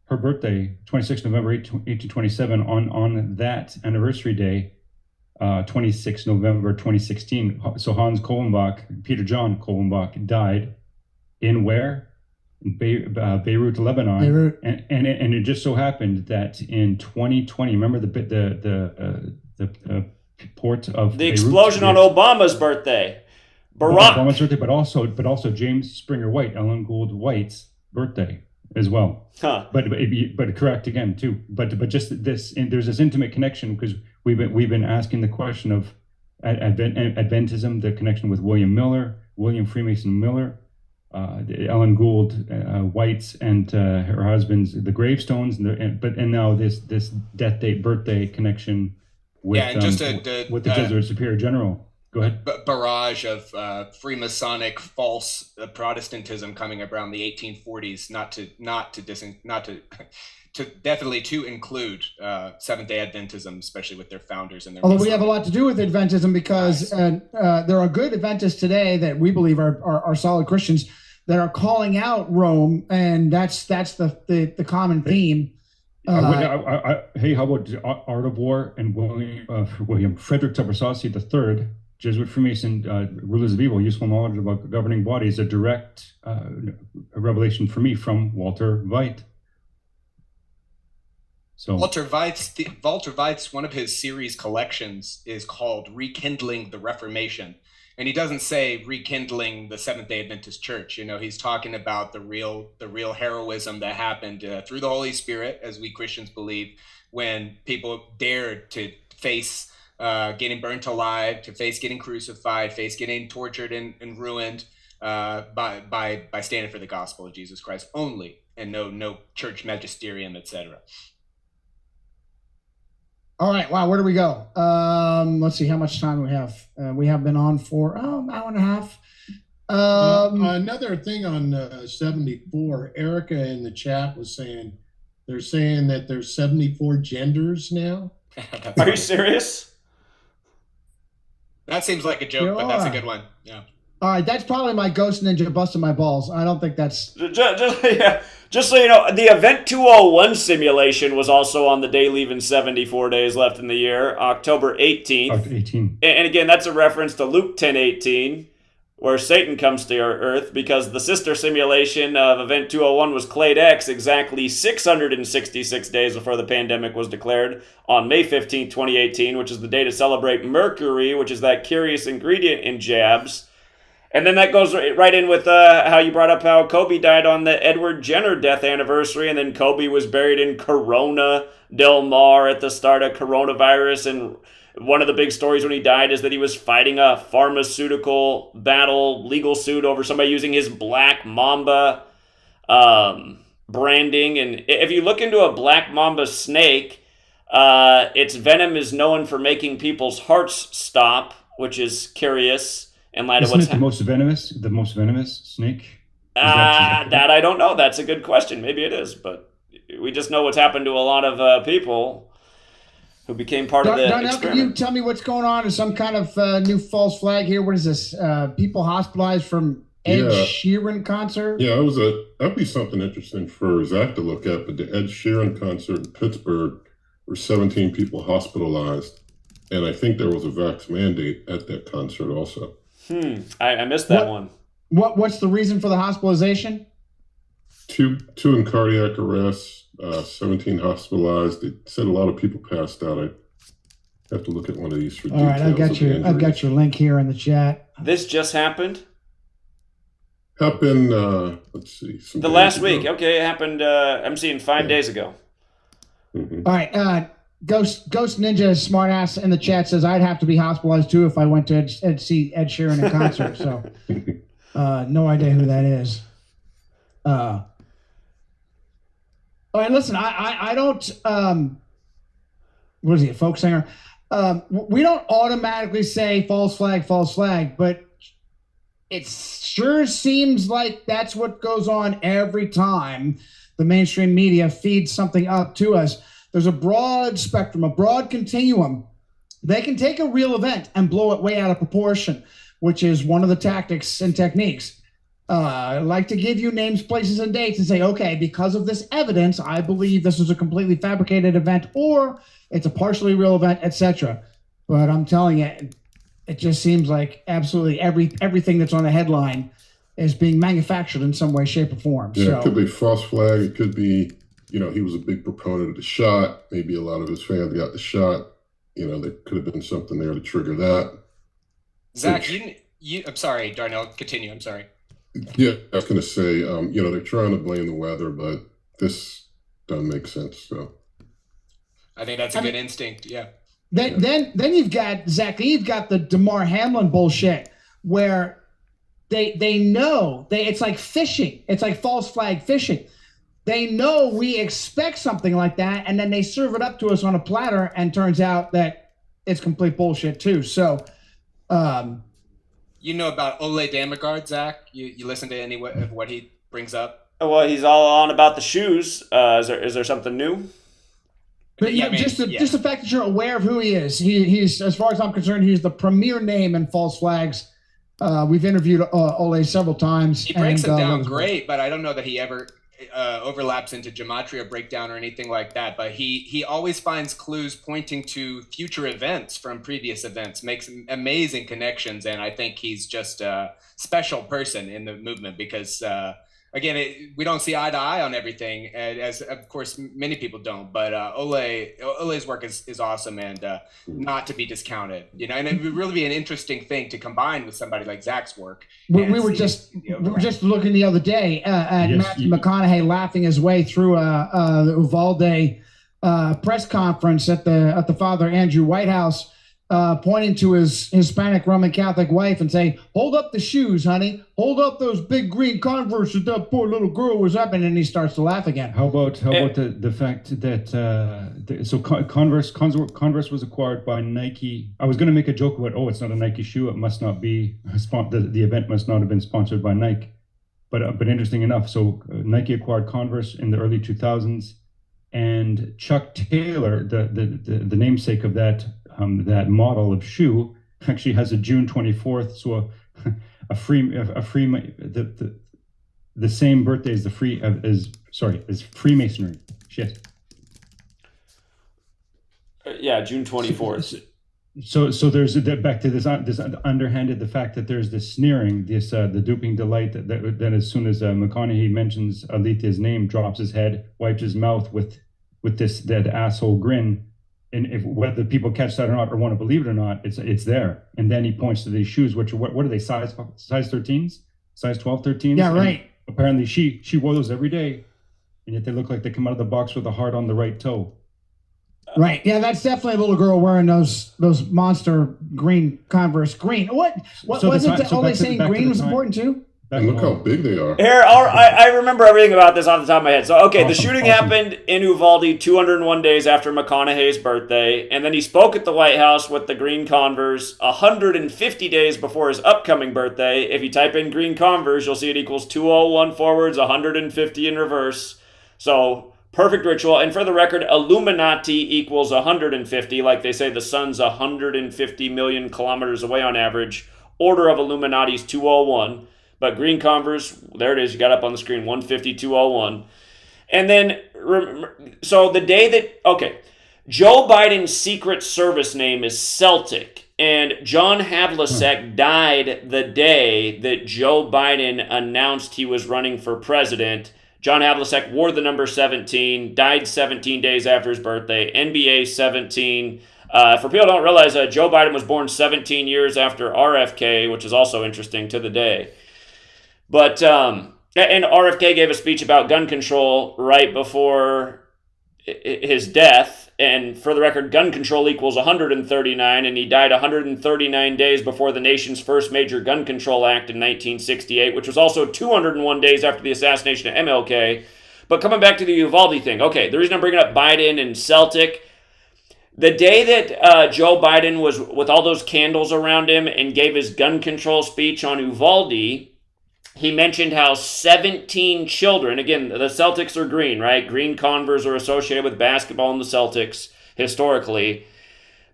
birthday, 26 November 1827, on that anniversary day, 26 November 2016. So Hans Kohlenbach, Peter John Kohlenbach, died in where? In Beirut, Lebanon. Beirut. And it just so happened that in 2020, remember the port of the Beirut, explosion on Obama's birthday. Barack. Obama's birthday, but also James Springer White, Ellen Gould White's birthday as well. Huh. But correct again too. But just this, and there's this intimate connection because we've been asking the question of Adventism, the connection with William Freemason Miller, Ellen Gould White's and her husband's the gravestones, and now this death date birthday connection with with the Jesuit Superior General. Go ahead. Barrage of Freemasonic false Protestantism coming around the 1840s, definitely to include Seventh-day Adventism, especially with their founders and their. Although we have a lot to do with Adventism because there are good Adventists today that we believe are solid Christians that are calling out Rome, and that's the common theme. Hey, how about Art of War and William Frederick Tabarsasi III, Jesuit Freemason rulers of evil, useful knowledge about governing bodies, a direct revelation for me from Walter Veit. So Walter Veit's one of his series collections is called Rekindling the Reformation. And he doesn't say rekindling the Seventh-day Adventist Church. He's talking about the real heroism that happened through the Holy Spirit, as we Christians believe, when people dared to face getting burnt alive, to face getting crucified, face getting tortured and ruined by standing for the gospel of Jesus Christ only, and no church magisterium, etc. All right. Wow. Where do we go? Let's see how much time we have. We have been on for an hour and a half. Another thing on 74, Erica in the chat was saying, they're saying that there's 74 genders now. Are you serious? That seems like a joke, but that's a good one. Yeah. All right, that's probably my ghost ninja busting my balls. I don't think that's... Just so you know, the Event 201 simulation was also on the day leaving 74 days left in the year, October 18th. And again, that's a reference to Luke 10:18, where Satan comes to our earth, because the sister simulation of Event 201 was Clade X exactly 666 days before the pandemic was declared on May 15th, 2018, which is the day to celebrate Mercury, which is that curious ingredient in jabs. And then that goes right in with how you brought up how Kobe died on the Edward Jenner death anniversary, and then Kobe was buried in Corona Del Mar at the start of coronavirus. And one of the big stories when he died is that he was fighting a pharmaceutical battle, legal suit over somebody using his Black Mamba branding. And if you look into a Black Mamba snake, its venom is known for making people's hearts stop, which is curious. In light of what's the most venomous snake? That I don't know. That's a good question. Maybe it is, but we just know what's happened to a lot of people who became part of the experiment. Can you tell me what's going on? Is some kind of new false flag here? What is this? People hospitalized from Ed Sheeran concert? Yeah, that'd be something interesting for Zach to look at. But the Ed Sheeran concert in Pittsburgh, were 17 people hospitalized, and I think there was a vax mandate at that concert also. I missed that one. What's the reason for the hospitalization? Two in cardiac arrest, 17 hospitalized. They said a lot of people passed out. I have to look at one of these for details. All right, I've got your link here in the chat. This just happened? Happened, let's see. The last week. Okay, it happened, I'm seeing 5 days ago. Mm-hmm. All right, Ghost Ninja Smartass in the chat says I'd have to be hospitalized too if I went to see Ed Sheeran in concert. So, no idea who that is. All right, listen, I don't. What is he, a folk singer? We don't automatically say false flag, but it sure seems like that's what goes on every time the mainstream media feeds something up to us. There's a broad spectrum, a broad continuum. They can take a real event and blow it way out of proportion. which is one of the tactics and techniques. I like to give you names, places, and dates and say, okay, because of this evidence, I believe this is a completely fabricated event or it's a partially real event, etc. But I'm telling you, it just seems like absolutely everything that's on the headline is being manufactured in some way, shape, or form. Yeah, so, it could be false flag. It could be, he was a big proponent of the shot. Maybe a lot of his fans got the shot. There could have been something there to trigger that. Zach, I'm sorry, Darnell, continue. I'm sorry. Yeah, I was going to say, they're trying to blame the weather, but this doesn't make sense. So I think that's a good instinct. Yeah. Then you've got, Zach, you've got the DeMar Hamlin bullshit where they know it's like fishing. It's like false flag fishing. They know we expect something like that, and then they serve it up to us on a platter, and turns out that it's complete bullshit too. So, you know about Ole Damagard, Zach? You listen to any of what he brings up? Well, he's all on about the shoes. Is there something new? But yeah, just the fact that you're aware of who he is. He's, as far as I'm concerned, he's the premier name in false flags. We've interviewed Ole several times. He breaks them down great, but I don't know that he ever overlaps into Gematria breakdown or anything like that. But he always finds clues pointing to future events from previous events, makes amazing connections, and I think he's just a special person in the movement because again, we don't see eye to eye on everything, as of course many people don't. But Ole's work is awesome and not to be discounted. And it would really be an interesting thing to combine with somebody like Zach's work. We were just looking the other day at Matthew McConaughey laughing his way through the Uvalde press conference at the Father Andrew White House. Pointing to his Hispanic Roman Catholic wife and saying, "Hold up the shoes, honey. Hold up those big green Converse that poor little girl was up." And then he starts to laugh again. How about the fact that Converse was acquired by Nike? I was going to make a joke about, it's not a Nike shoe. It must not be the event must not have been sponsored by Nike. But interesting enough, so Nike acquired Converse in the early 2000s, and Chuck Taylor, the namesake of that model of shoe, actually has a June 24th, so the same birthday as Freemasonry. Shit. Yeah, June 24th. So there's back to this underhanded, the fact that there's this sneering, the duping delight that as soon as McConaughey mentions Alethea's name, drops his head, wipes his mouth with that asshole grin. And if whether people catch that or not, or want to believe it or not, it's there. And then he points to these shoes, which are what are they, size 13s, size 12, 13s? Yeah, right. And apparently she wore those every day, and yet they look like they come out of the box with a heart on the right toe. Right. Yeah, that's definitely a little girl wearing those monster green Converse. Green. What wasn't only saying green was important too? And look how big they are. Here, I remember everything about this off the top of my head. So, okay, the shooting happened in Uvalde 201 days after McConaughey's birthday, and then he spoke at the White House with the green Converse 150 days before his upcoming birthday. If you type in green Converse, you'll see it equals 201 forwards, 150 in reverse. So, perfect ritual. And for the record, Illuminati equals 150. Like they say, the sun's 150 million kilometers away on average. Order of Illuminati's 201. But green Converse, there it is. You got up on the screen, 150, 201. And then, so the day that, Joe Biden's Secret Service name is Celtic. And John Havlicek died the day that Joe Biden announced he was running for president. John Havlicek wore the number 17, died 17 days after his birthday, NBA 17. For people who don't realize, Joe Biden was born 17 years after RFK, which is also interesting to the day. But, and RFK gave a speech about gun control right before his death. And for the record, gun control equals 139, and he died 139 days before the nation's first major gun control act in 1968, which was also 201 days after the assassination of MLK. But coming back to the Uvalde thing, the reason I'm bringing up Biden and Celtic, the day that Joe Biden was with all those candles around him and gave his gun control speech on Uvalde, he mentioned how 17 children, again, the Celtics are green, right? Green Converse are associated with basketball and the Celtics historically.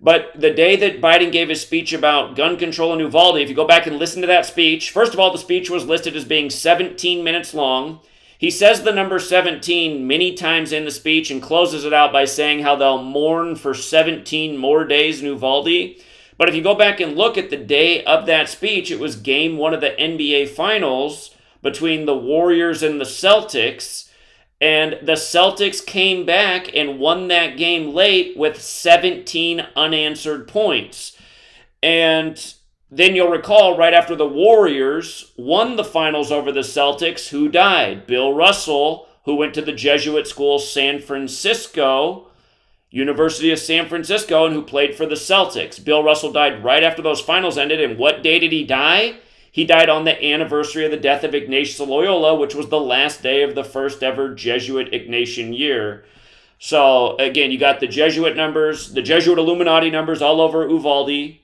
But the day that Biden gave his speech about gun control in Uvalde, if you go back and listen to that speech, first of all, the speech was listed as being 17 minutes long. He says the number 17 many times in the speech and closes it out by saying how they'll mourn for 17 more days in Uvalde. But if you go back and look at the day of that speech, it was game 1 of the NBA Finals between the Warriors and the Celtics. And the Celtics came back and won that game late with 17 unanswered points. And then you'll recall right after the Warriors won the finals over the Celtics, who died? Bill Russell, who went to the Jesuit school San Francisco, University of San Francisco, and who played for the Celtics. Bill Russell died right after those finals ended. And what day did he die? He died on the anniversary of the death of Ignatius of Loyola, which was the last day of the first ever Jesuit Ignatian year. So, again, you got the Jesuit numbers, the Jesuit Illuminati numbers all over Uvalde.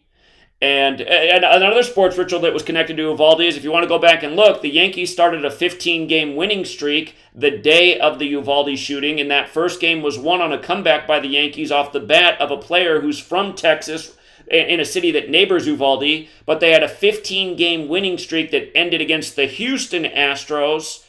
And another sports ritual that was connected to Uvalde is, if you want to go back and look, the Yankees started a 15-game winning streak the day of the Uvalde shooting, and that first game was won on a comeback by the Yankees off the bat of a player who's from Texas, in a city that neighbors Uvalde, but they had a 15-game winning streak that ended against the Houston Astros,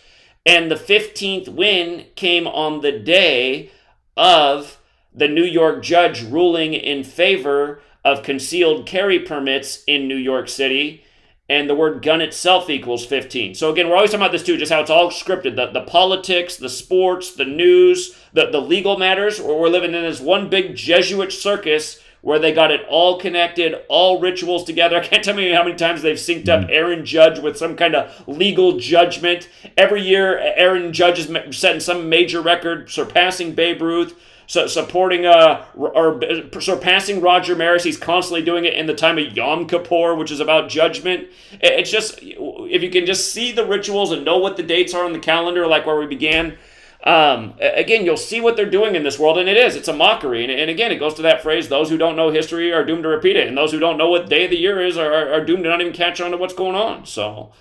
and the 15th win came on the day of the New York judge ruling in favor of concealed carry permits in New York City, and the word gun itself equals 15. So again, we're always talking about this too, just how it's all scripted, the politics, the sports, the news, the legal matters, or we're living in this one big Jesuit circus where they got it all connected, all rituals together. I can't tell you how many times they've synced up Aaron Judge with some kind of legal judgment. Every year, Aaron Judge is setting some major record, surpassing Babe Ruth, supporting or surpassing Roger Maris. He's constantly doing it in the time of Yom Kippur, which is about judgment. It's just, if you can just see the rituals and know what the dates are on the calendar, like where we began, again, you'll see what they're doing in this world, and it's a mockery. And again, it goes to that phrase, those who don't know history are doomed to repeat it, and those who don't know what day of the year is are doomed to not even catch on to what's going on. So,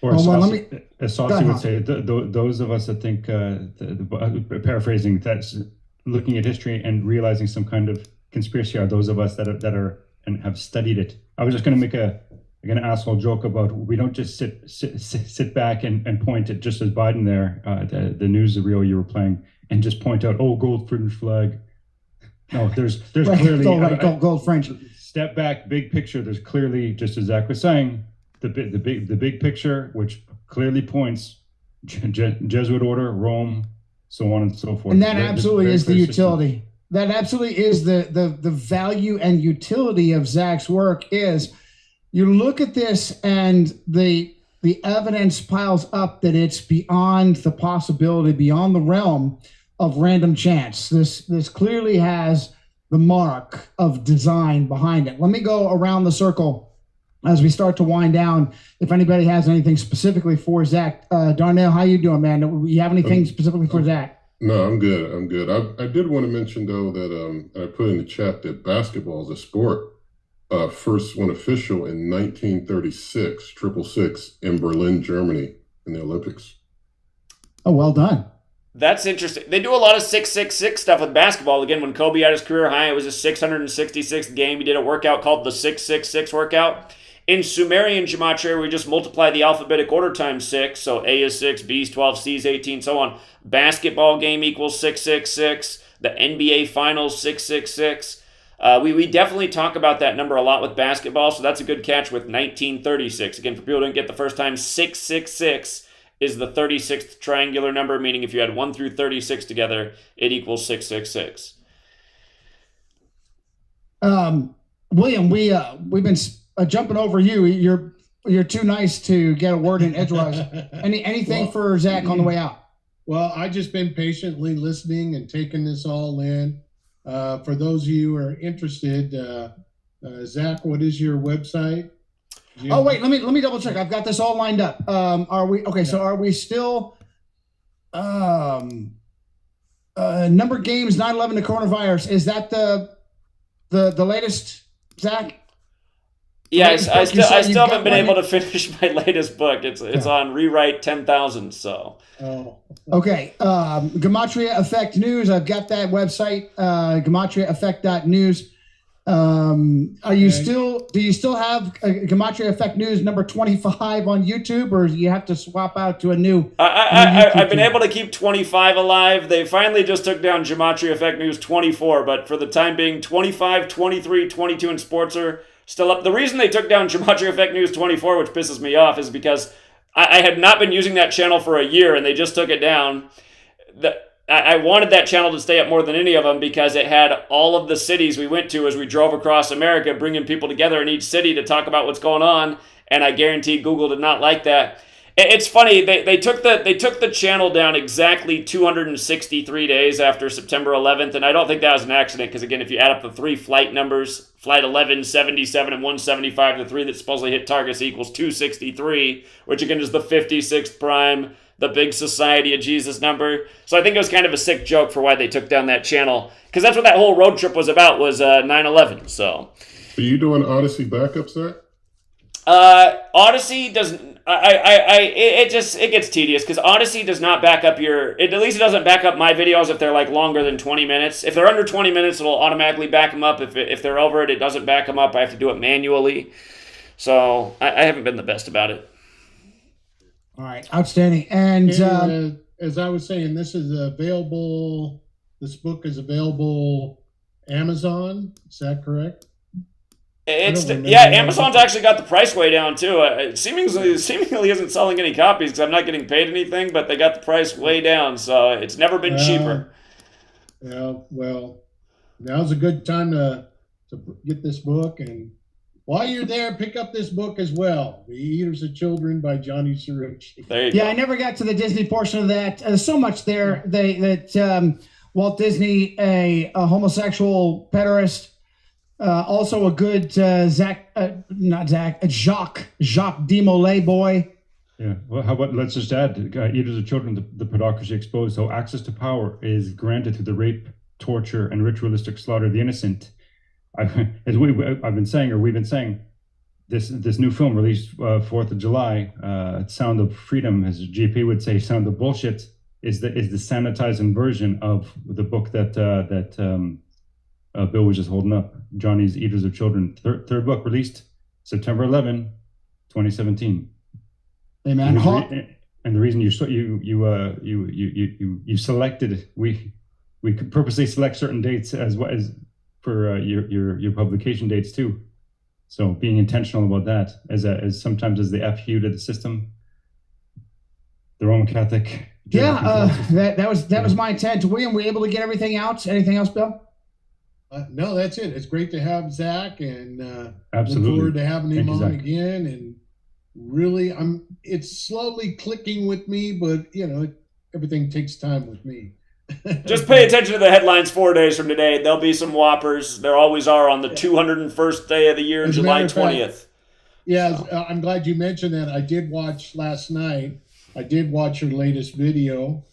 or as Saucy would say, those of us that think, paraphrasing, that's looking at history and realizing some kind of conspiracy are those of us that are and have studied it. I was just going to make an asshole joke about, we don't just sit back and point at, just as Biden there, the news reel you were playing, and just point out, oh, gold fringe flag. No, there's right, clearly gold fringe. Step back, big picture. There's clearly, just as Zach was saying, the big picture, which clearly points Jesuit order, Rome, so on and so forth. And that absolutely is the utility. That absolutely is the value and utility of Zach's work. Is you look at this and the evidence piles up that it's beyond the possibility, beyond the realm of random chance. This clearly has the mark of design behind it. Let me go around the circle as we start to wind down. If anybody has anything specifically for Zach, Darnell, how you doing, man? You have anything specifically for Zach? No, I'm good. I did want to mention though that I put in the chat that basketball is a sport. First went official in 1936, 666 in Berlin, Germany, in the Olympics. Oh, well done. That's interesting. They do a lot of 666 stuff with basketball. Again, when Kobe had his career high, it was his 666th game. He did a workout called the 666 workout. In Sumerian gematria, we just multiply the alphabetic order times 6. So A is 6, B is 12, C is 18, so on. Basketball game equals 666. The NBA Finals, 666. We definitely talk about that number a lot with basketball, so that's a good catch with 1936. Again, for people who didn't get the first time, 666 is the 36th triangular number, meaning if you had 1 through 36 together, it equals 666. William, we've been jumping over you. You're too nice to get a word in edgewise. Anything for Zach on the way out? Well, I just been patiently listening and taking this all in. For those of you who are interested, Zach, what is your website? Oh wait, let me double check. I've got this all lined up. Are we okay? So are we still number games 9/11 to coronavirus? Is that the latest, Zach? Yes, I still You've haven't got been one able to finish my latest book. It's on rewrite 10,000. So Oh, Okay, Gematria Effect News. I've got that website, GematriaEffect.news. Are you still? Do you still have Gematria Effect News number 25 on YouTube, or do you have to swap out to a new? I've been able to keep 25 alive. They finally just took down Gematria Effect News 24, but for the time being, 25, 23, 22, and sports are still up. The reason they took down Gematria Effect News 24, which pisses me off, is because I had not been using that channel for a year, and they just took it down. I wanted that channel to stay up more than any of them because it had all of the cities we went to as we drove across America, bringing people together in each city to talk about what's going on, and I guarantee Google did not like that. It's funny, they took the channel down exactly 263 days after September 11th, and I don't think that was an accident because, again, if you add up the three flight numbers, Flight 11, 77, and 175, the three that supposedly hit targets equals 263, which, again, is the 56th prime, the big Society of Jesus number. So I think it was kind of a sick joke for why they took down that channel, because that's what that whole road trip was about, was 9/11. So, Are you doing Odyssey backups, Zach? Odyssey doesn't. It gets tedious because Odyssey does not back up at least it doesn't back up my videos if they're like longer than 20 minutes. If they're under 20 minutes, it'll automatically back them up. If they're over it, it doesn't back them up. I have to do it manually. So I haven't been the best about it. All right, outstanding. And as I was saying, this book is available Amazon. Is that correct? Amazon's actually got the price way down too. It seemingly isn't selling any copies because I'm not getting paid anything, but they got the price way down, so it's never been cheaper. Yeah, well, now's a good time to get this book, and while you're there, pick up this book as well, The Eaters of Children by Johnny Cirucci. There you go. I never got to the Disney portion of that. There's so much there. Walt Disney, a homosexual pederast, also a good Jacques Demolay boy. Yeah. Well, how about let's just add, Eaters of Children, the Podocracy Exposed. So access to power is granted through the rape, torture, and ritualistic slaughter of the innocent. We've been saying, this new film released 4th of July, Sound of Freedom, as GP would say, Sound of Bullshit, is the sanitizing version of the book that Bill was just holding up, Johnny's Eaters of Children. Third book released September 11, 2017. Hey man, and the reason you selected, we could purposely select certain dates as well as for your publication dates too. So being intentional about that, as sometimes as the FU to the system, the Roman Catholic. That was my intent. William, were you able to get everything out? Anything else, Bill? No, that's it. It's great to have Zach, and Absolutely. look forward to having him on Zach. again. And really, it's slowly clicking with me, but everything takes time with me. Just pay attention to the headlines 4 days from today. There'll be some whoppers. There always are on the 201st day of the year, July 20th. I'm glad you mentioned that. I did watch last night. I did watch your latest video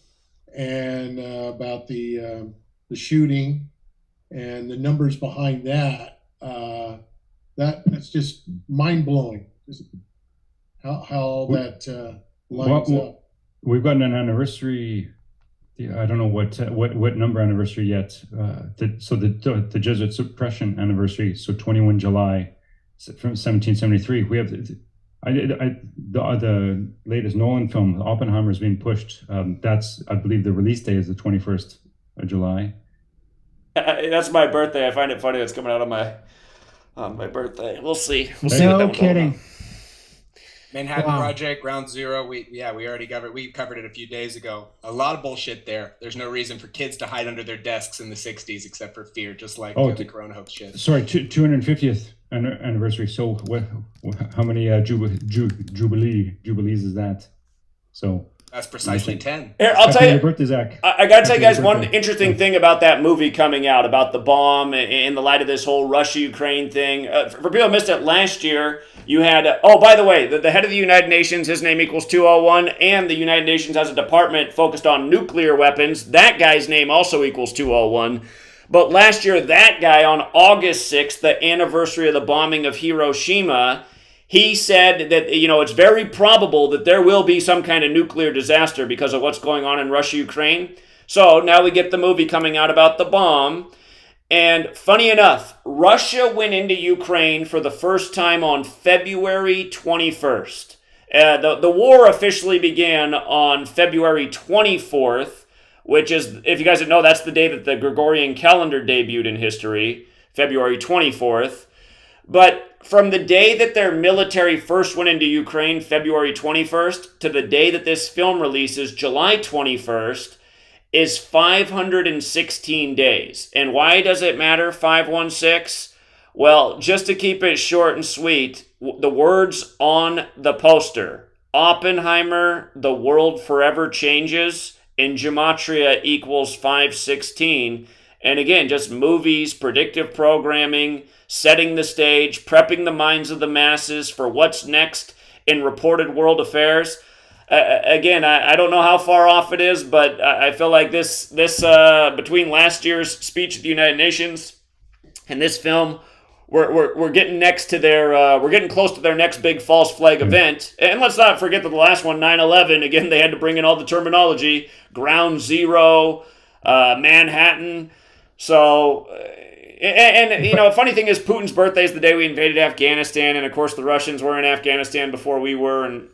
and about the shooting and the numbers behind that. That's just mind blowing. How that lines up. We've got an anniversary. I don't know what number anniversary yet. The Jesuit suppression anniversary. So 21 July from 1773. We have the latest Nolan film, Oppenheimer, is being pushed. That's, I believe, the release day is the 21st of July. That's my birthday. I find it funny that's coming out on my birthday. We'll see. No kidding. Manhattan Project, Ground Zero. We already covered. We covered it a few days ago. A lot of bullshit there. There's no reason for kids to hide under their desks in the '60s except for fear, just like the Corona hoax shit. Sorry, 250th anniversary. So how many jubilees is that? So that's precisely 10. Here, I'll tell you. Your birthday, Zach. I got to tell you guys one interesting thing about that movie coming out, about the bomb in the light of this whole Russia-Ukraine thing. For people who missed it, last year you had, by the way, the head of the United Nations, his name equals 201, and the United Nations has a department focused on nuclear weapons. That guy's name also equals 201. But last year, that guy on August 6th, the anniversary of the bombing of Hiroshima, he said that, it's very probable that there will be some kind of nuclear disaster because of what's going on in Russia, Ukraine. So now we get the movie coming out about the bomb. And funny enough, Russia went into Ukraine for the first time on February 21st. The war officially began on February 24th, which is, if you guys didn't know, that's the day that the Gregorian calendar debuted in history, February 24th. But from the day that their military first went into Ukraine, February 21st, to the day that this film releases, July 21st, is 516 days. And why does it matter, 516? Well, just to keep it short and sweet, the words on the poster, Oppenheimer, the world forever changes, and Gematria equals 516. And again, just movies, predictive programming, setting the stage, prepping the minds of the masses for what's next in reported world affairs. Again, I don't know how far off it is, but I feel like this between last year's speech at the United Nations and this film, we're getting next to we're getting close to their next big false flag event. And let's not forget that the last one, 9/11, again, they had to bring in all the terminology, ground zero, Manhattan. So, and funny thing is, Putin's birthday is the day we invaded Afghanistan, and of course the Russians were in Afghanistan before we were, and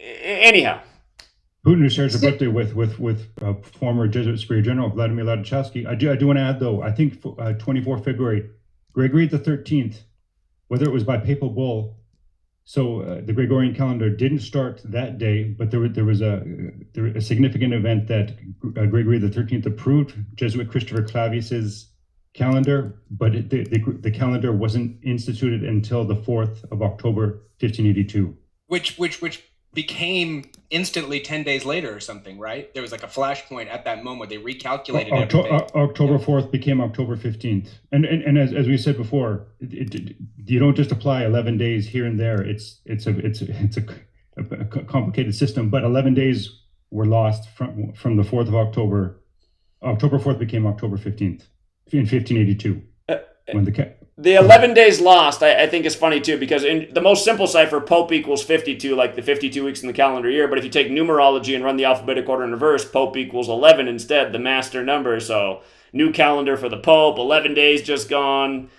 anyhow. Putin shares a birthday with former Jesuit Superior General Vladimir Ladichowski. I do want to add, though, I think 24 February, Gregory the 13th, whether it was by papal bull, so the Gregorian calendar didn't start that day, but there was a significant event that Gregory the 13th approved Jesuit Christopher Clavius's calendar, but the calendar wasn't instituted until the 4th of October, 1582. Which became instantly 10 days later or something, right? There was like a flashpoint at that moment. They recalculated everything. October 4th became October 15th. And as we said before, you don't just apply 11 days here and there. It's a complicated system, but 11 days were lost from the 4th of October. October 4th became October 15th in 1582. When the 11 days lost, I think, is funny, too, because in the most simple cipher, Pope equals 52, like the 52 weeks in the calendar year. But if you take numerology and run the alphabetic order in reverse, Pope equals 11 instead, the master number. So new calendar for the Pope, 11 days just gone.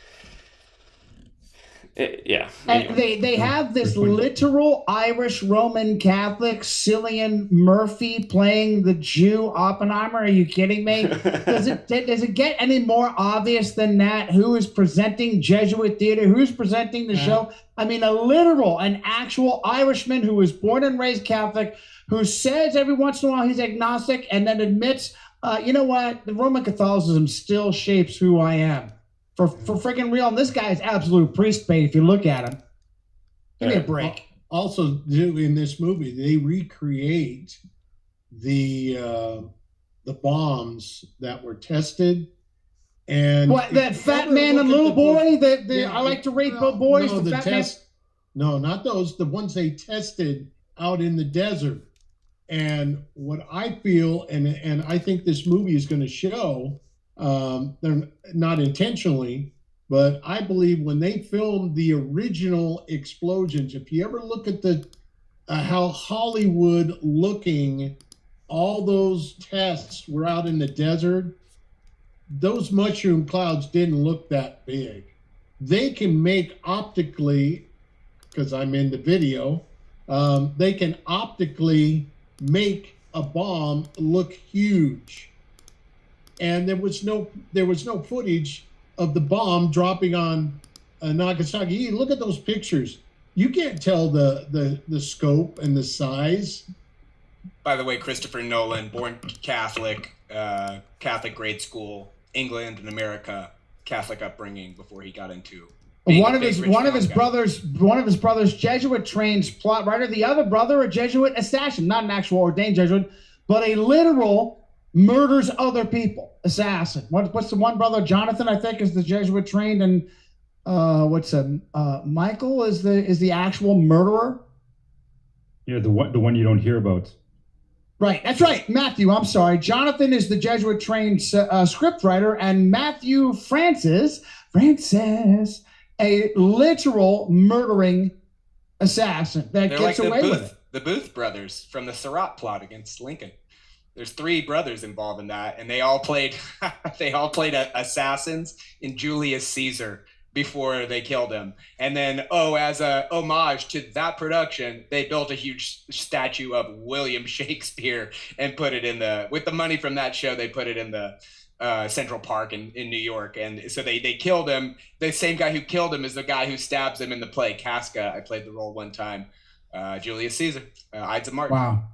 Yeah. Anyway. They have this literal Irish Roman Catholic Cillian Murphy playing the Jew Oppenheimer. Are you kidding me? Does it get any more obvious than that? Who is presenting Jesuit theater? Who's presenting the show? I mean, an actual Irishman who was born and raised Catholic, who says every once in a while he's agnostic and then admits, you know what? The Roman Catholicism still shapes who I am. For freaking real, and this guy is absolute priest bait if you look at him. Give me a break. Also, in this movie, they recreate the bombs that were tested. And what, that fat man and little boy? I like to rate boys. No, the fat test. No, not those. The ones they tested out in the desert. And what I feel, and I think this movie is going to show. They're not intentionally, but I believe when they filmed the original explosions, if you ever look at how Hollywood looking all those tests were out in the desert, those mushroom clouds didn't look that big. They can make optically, because I'm in the video, they can optically make a bomb look huge. And there was no footage of the bomb dropping on Nagasaki. Look at those pictures. You can't tell the scope and the size. By the way, Christopher Nolan, born Catholic, Catholic grade school, England and America, Catholic upbringing before he got into one of his brothers Jesuit trained plot writer. The other brother a Jesuit assassin, not an actual ordained Jesuit, but a literal murders other people assassin. What's the one brother? Jonathan, I think, is the Jesuit trained, and Michael is the actual murderer. Yeah, the one you don't hear about. Right, that's right. Matthew, I'm sorry. Jonathan is the Jesuit trained scriptwriter, and Matthew Francis, a literal murdering assassin that They're gets like away with it. The Booth brothers from the Surratt plot against Lincoln. There's 3 brothers involved in that, and they all played assassins in Julius Caesar before they killed him. And then, as a homage to that production, they built a huge statue of William Shakespeare and put it with the money from that show, they put it in the Central Park in New York. And so they killed him. The same guy who killed him is the guy who stabs him in the play Casca. I played the role one time. Julius Caesar, Ides of March. Wow.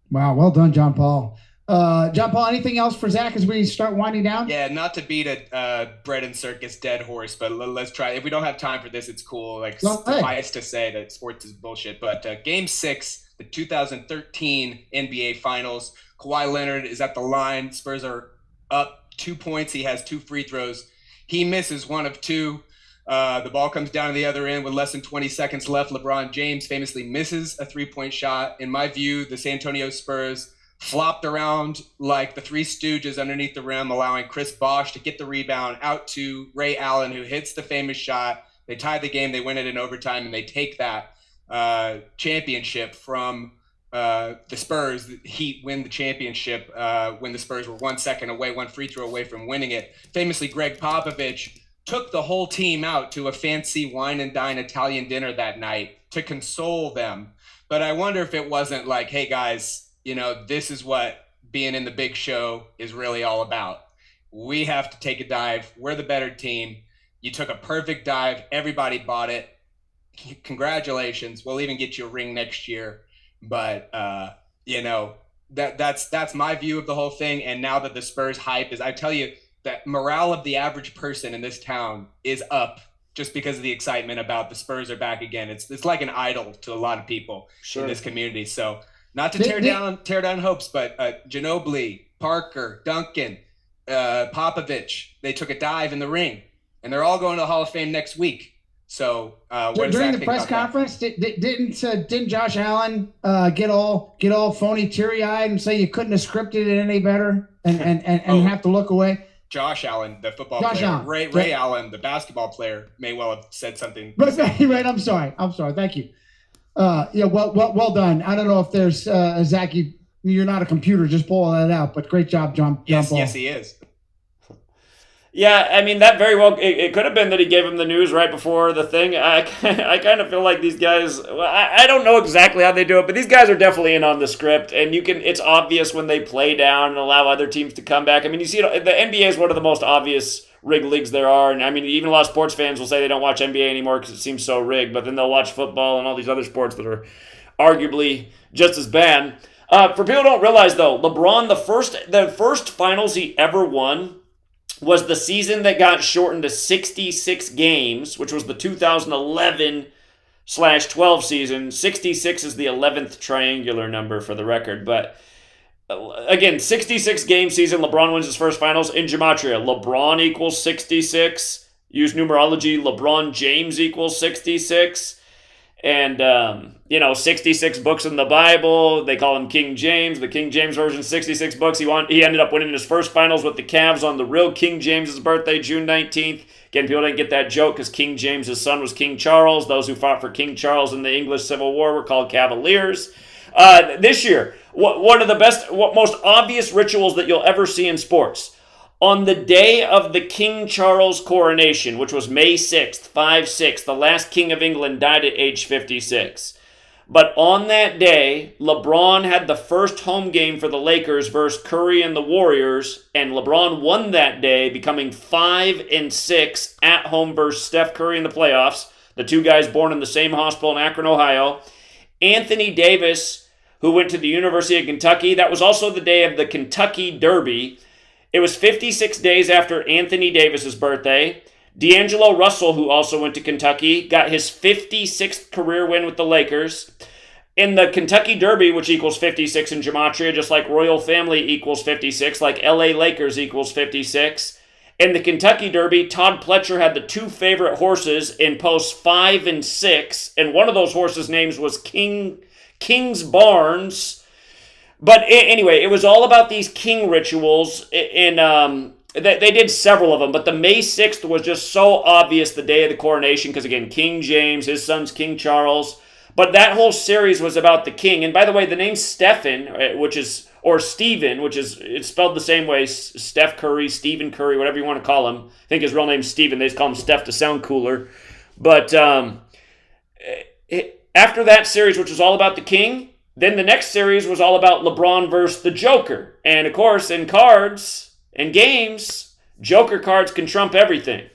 Well done, John Paul. John Paul, anything else for Zach as we start winding down? Yeah, not to beat a bread and circus dead horse, but let's try. If we don't have time for this, it's cool. Like, suffice to say that sports is bullshit. But Game 6, the 2013 NBA Finals, Kawhi Leonard is at the line. Spurs are up 2 points. He has 2 free throws. He misses one of 2. The ball comes down to the other end with less than 20 seconds left. LeBron James famously misses a 3-point shot. In my view, the San Antonio Spurs flopped around like the Three Stooges underneath the rim, allowing Chris Bosh to get the rebound out to Ray Allen, who hits the famous shot. They tied the game. They win it in overtime, and they take that championship from the Spurs. The Heat win the championship when the Spurs were 1 second away, 1 free throw away from winning it. Famously, Greg Popovich took the whole team out to a fancy wine and dine Italian dinner that night to console them. But I wonder if it wasn't like, hey, guys, this is what being in the big show is really all about. We have to take a dive. We're the better team. You took a perfect dive. Everybody bought it. Congratulations. We'll even get you a ring next year. But, that's my view of the whole thing. And now that the Spurs hype is, I tell you, that morale of the average person in this town is up just because of the excitement about the Spurs are back again. It's like an idol to a lot of people in this community. So, not to tear down hopes, but Ginobili, Parker, Duncan, Popovich, they took a dive in the ring, and they're all going to the Hall of Fame next week. So during the press conference, didn't Josh Allen get all phony, teary-eyed, and say you couldn't have scripted it any better and have to look away? Josh Allen, the football player, Ray Allen, the basketball player, may well have said something. Right. I'm sorry. Thank you. Well done. I don't know if there's Zach. You're not a computer. Just pull that out. But great job, John. Yes, he is. Yeah, I mean, that very well, it could have been that he gave him the news right before the thing. I kind of feel like these guys, I don't know exactly how they do it, but these guys are definitely in on the script, and it's obvious when they play down and allow other teams to come back. I mean, you see, the NBA is one of the most obvious rigged leagues there are, and I mean, even a lot of sports fans will say they don't watch NBA anymore because it seems so rigged, but then they'll watch football and all these other sports that are arguably just as bad. For people who don't realize, though, LeBron, the first finals he ever won was the season that got shortened to 66 games, which was the 2011/12 season. 66 is the 11th triangular number for the record. But again, 66 game season, LeBron wins his first finals in Gematria. LeBron equals 66. Use numerology, LeBron James equals 66. And, 66 books in the Bible. They call him King James. The King James version, 66 books. He ended up winning his first finals with the Cavs on the real King James's birthday, June 19th. Again, people didn't get that joke because King James's son was King Charles. Those who fought for King Charles in the English Civil War were called Cavaliers. This year, one of the most obvious rituals that you'll ever see in sports. On the day of the King Charles coronation, which was May 6th, 5/6, the last king of England died at age 56. But on that day, LeBron had the first home game for the Lakers versus Curry and the Warriors, and LeBron won that day, becoming 5-6 at home versus Steph Curry in the playoffs, the two guys born in the same hospital in Akron, Ohio. Anthony Davis, who went to the University of Kentucky, that was also the day of the Kentucky Derby. It was 56 days after Anthony Davis's birthday. D'Angelo Russell, who also went to Kentucky, got his 56th career win with the Lakers. In the Kentucky Derby, which equals 56 in Gematria, just like Royal Family equals 56, like LA Lakers equals 56. In the Kentucky Derby, Todd Pletcher had the two favorite horses in posts 5 and 6, and one of those horses' names was King's Barnes. But anyway, it was all about these king rituals. They did several of them, but the May 6th was just so obvious, the day of the coronation, because again, King James, his son's King Charles. But that whole series was about the king. And by the way, the name Stephen, or Stephen, it's spelled the same way, Steph Curry, Stephen Curry, whatever you want to call him. I think his real name's Stephen. They just call him Steph to sound cooler. But after that series, which was all about the king, then the next series was all about LeBron versus the Joker. And of course, in cards and games, Joker cards can trump everything.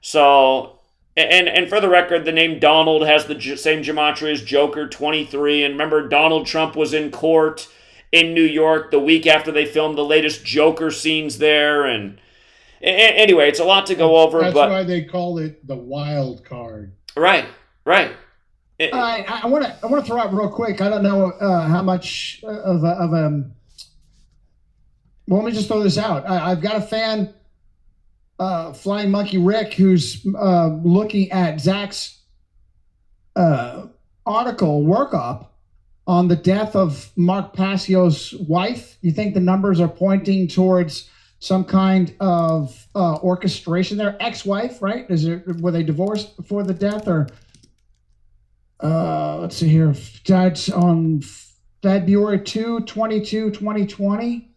So, and for the record, the name Donald has the same gematria as Joker 23. And remember, Donald Trump was in court in New York the week after they filmed the latest Joker scenes there. And anyway, it's a lot to go over. That's why they call it the wild card. Right. I want to throw out real quick. I don't know how much of a. Well, let me just throw this out. I've got a fan, Flying Monkey Rick, who's looking at Zach's article workup on the death of Mark Passio's wife. You think the numbers are pointing towards some kind of orchestration there? Ex-wife, right? Were they divorced before the death, or? Let's see here. Died on February 2, 2020.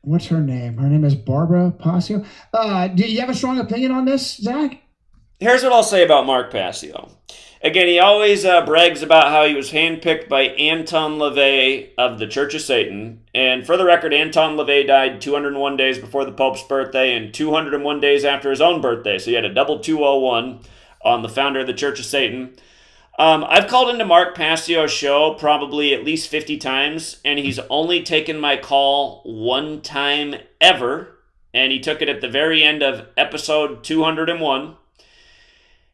What's her name? Her name is Barbara Passio. Do you have a strong opinion on this, Zach? Here's what I'll say about Mark Passio. Again, he always brags about how he was handpicked by Anton LaVey of the Church of Satan. And for the record, Anton LaVey died 201 days before the Pope's birthday and 201 days after his own birthday. So he had a double 201 on the founder of the Church of Satan. I've called into Mark Passio's show probably at least 50 times, and he's only taken my call one time ever, and he took it at the very end of episode 201.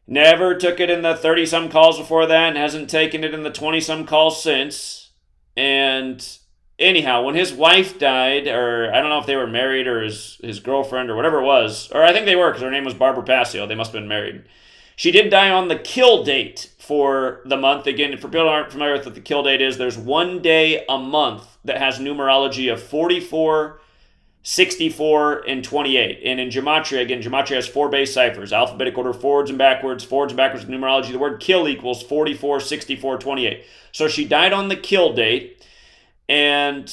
Never took it in the 30-some calls before that, and hasn't taken it in the 20-some calls since. And anyhow, when his wife died, or I don't know if they were married or his girlfriend or whatever it was, or I think they were because her name was Barbara Passio. They must have been married. She did die on the kill date for the month. Again, for people who aren't familiar with what the kill date is, there's one day a month that has numerology of 44, 64, and 28. And in Gematria, again, Gematria has 4 base ciphers, alphabetic order, forwards and backwards numerology. The word kill equals 44, 64, 28. So she died on the kill date, and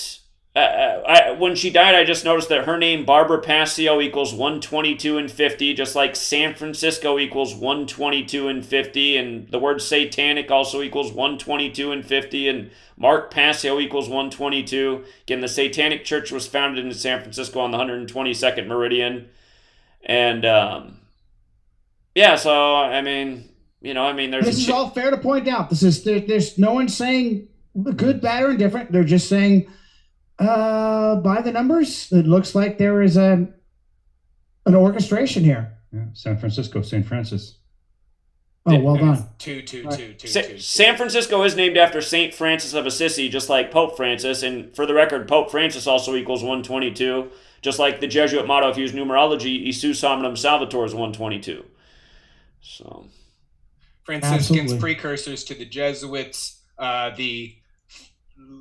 when she died, I just noticed that her name, Barbara Passio, equals 122 and 50, just like San Francisco equals 122 and 50, and the word satanic also equals 122 and 50, and Mark Passio equals 122. Again, the Satanic Church was founded in San Francisco on the 122nd meridian, and so I mean, there's. This is all fair to point out. There's no one saying good, bad, or indifferent. They're just saying. By the numbers, it looks like there is an orchestration here. Yeah, San Francisco, St. Francis. Oh, well done. Two. San Francisco is named after Saint Francis of Assisi, just like Pope Francis. And for the record, Pope Francis also equals 122. Just like the Jesuit motto, if you use numerology, Isus Hominum Salvator is 122. So, Franciscans, absolutely. Precursors to the Jesuits, the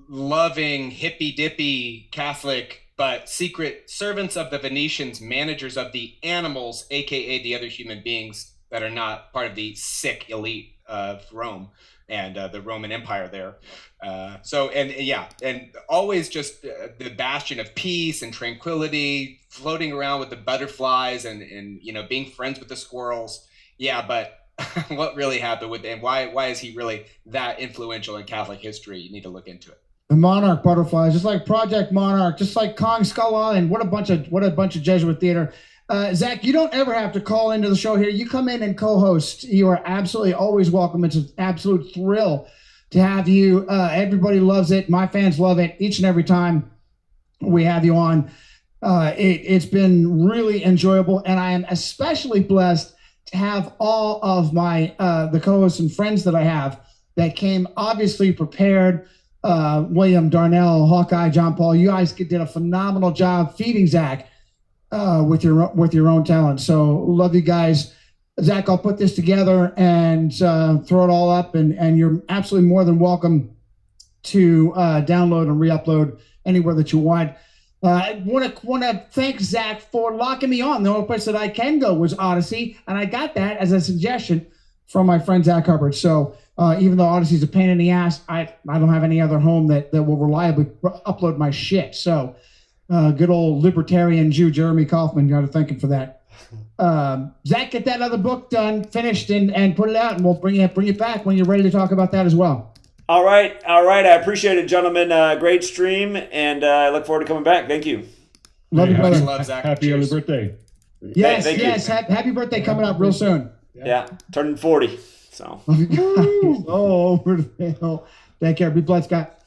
loving, hippy-dippy Catholic, but secret servants of the Venetians, managers of the animals, aka the other human beings that are not part of the sick elite of Rome and the Roman Empire there. And always just the bastion of peace and tranquility, floating around with the butterflies and being friends with the squirrels. Yeah, but what really happened with, and why is he really that influential in Catholic history? You need to look into it. The Monarch butterflies, just like Project Monarch, just like Kong Skull Island. What a bunch of Jesuit theater. Zach, you don't ever have to call into the show here. You come in and co-host. You are absolutely always welcome. It's an absolute thrill to have you. Everybody loves it. My fans love it each and every time we have you on. It's been really enjoyable, and I am especially blessed to have all of my the co-hosts and friends that I have that came obviously prepared. William, Darnell, Hawkeye, John Paul, you guys did a phenomenal job feeding Zach with your own talent. So love you guys. Zach, I'll put this together and throw it all up, and you're absolutely more than welcome to download and re-upload anywhere that you want. I want to thank Zach for locking me on. The only place that I can go was Odyssey, and I got that as a suggestion from my friend Zach Hubbard. So even though Odyssey's a pain in the ass, I don't have any other home that will reliably upload my shit. So good old libertarian Jew Jeremy Kaufman, got to thank him for that. Zach, get that other book done, finished, and put it out, and we'll bring it back when you're ready to talk about that as well. All right. I appreciate it, gentlemen. Great stream, and I look forward to coming back. Thank you. Love you, brother. Love, Zach. Happy early Cheers. birthday. Yes, Thank yes. Happy birthday coming up real soon. Yeah, turning 40. So. Oh, over the hill. Take care. Be blessed, Scott.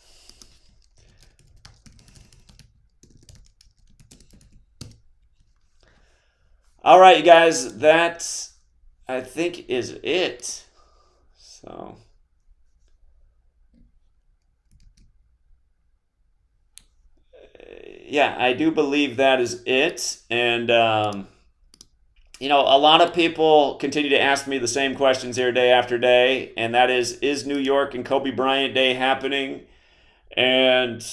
All right, you guys. That, I think, is it. So. Yeah, I do believe that is it. And, you know, a lot of people continue to ask me the same questions here day after day. And that is New York and Kobe Bryant Day happening? And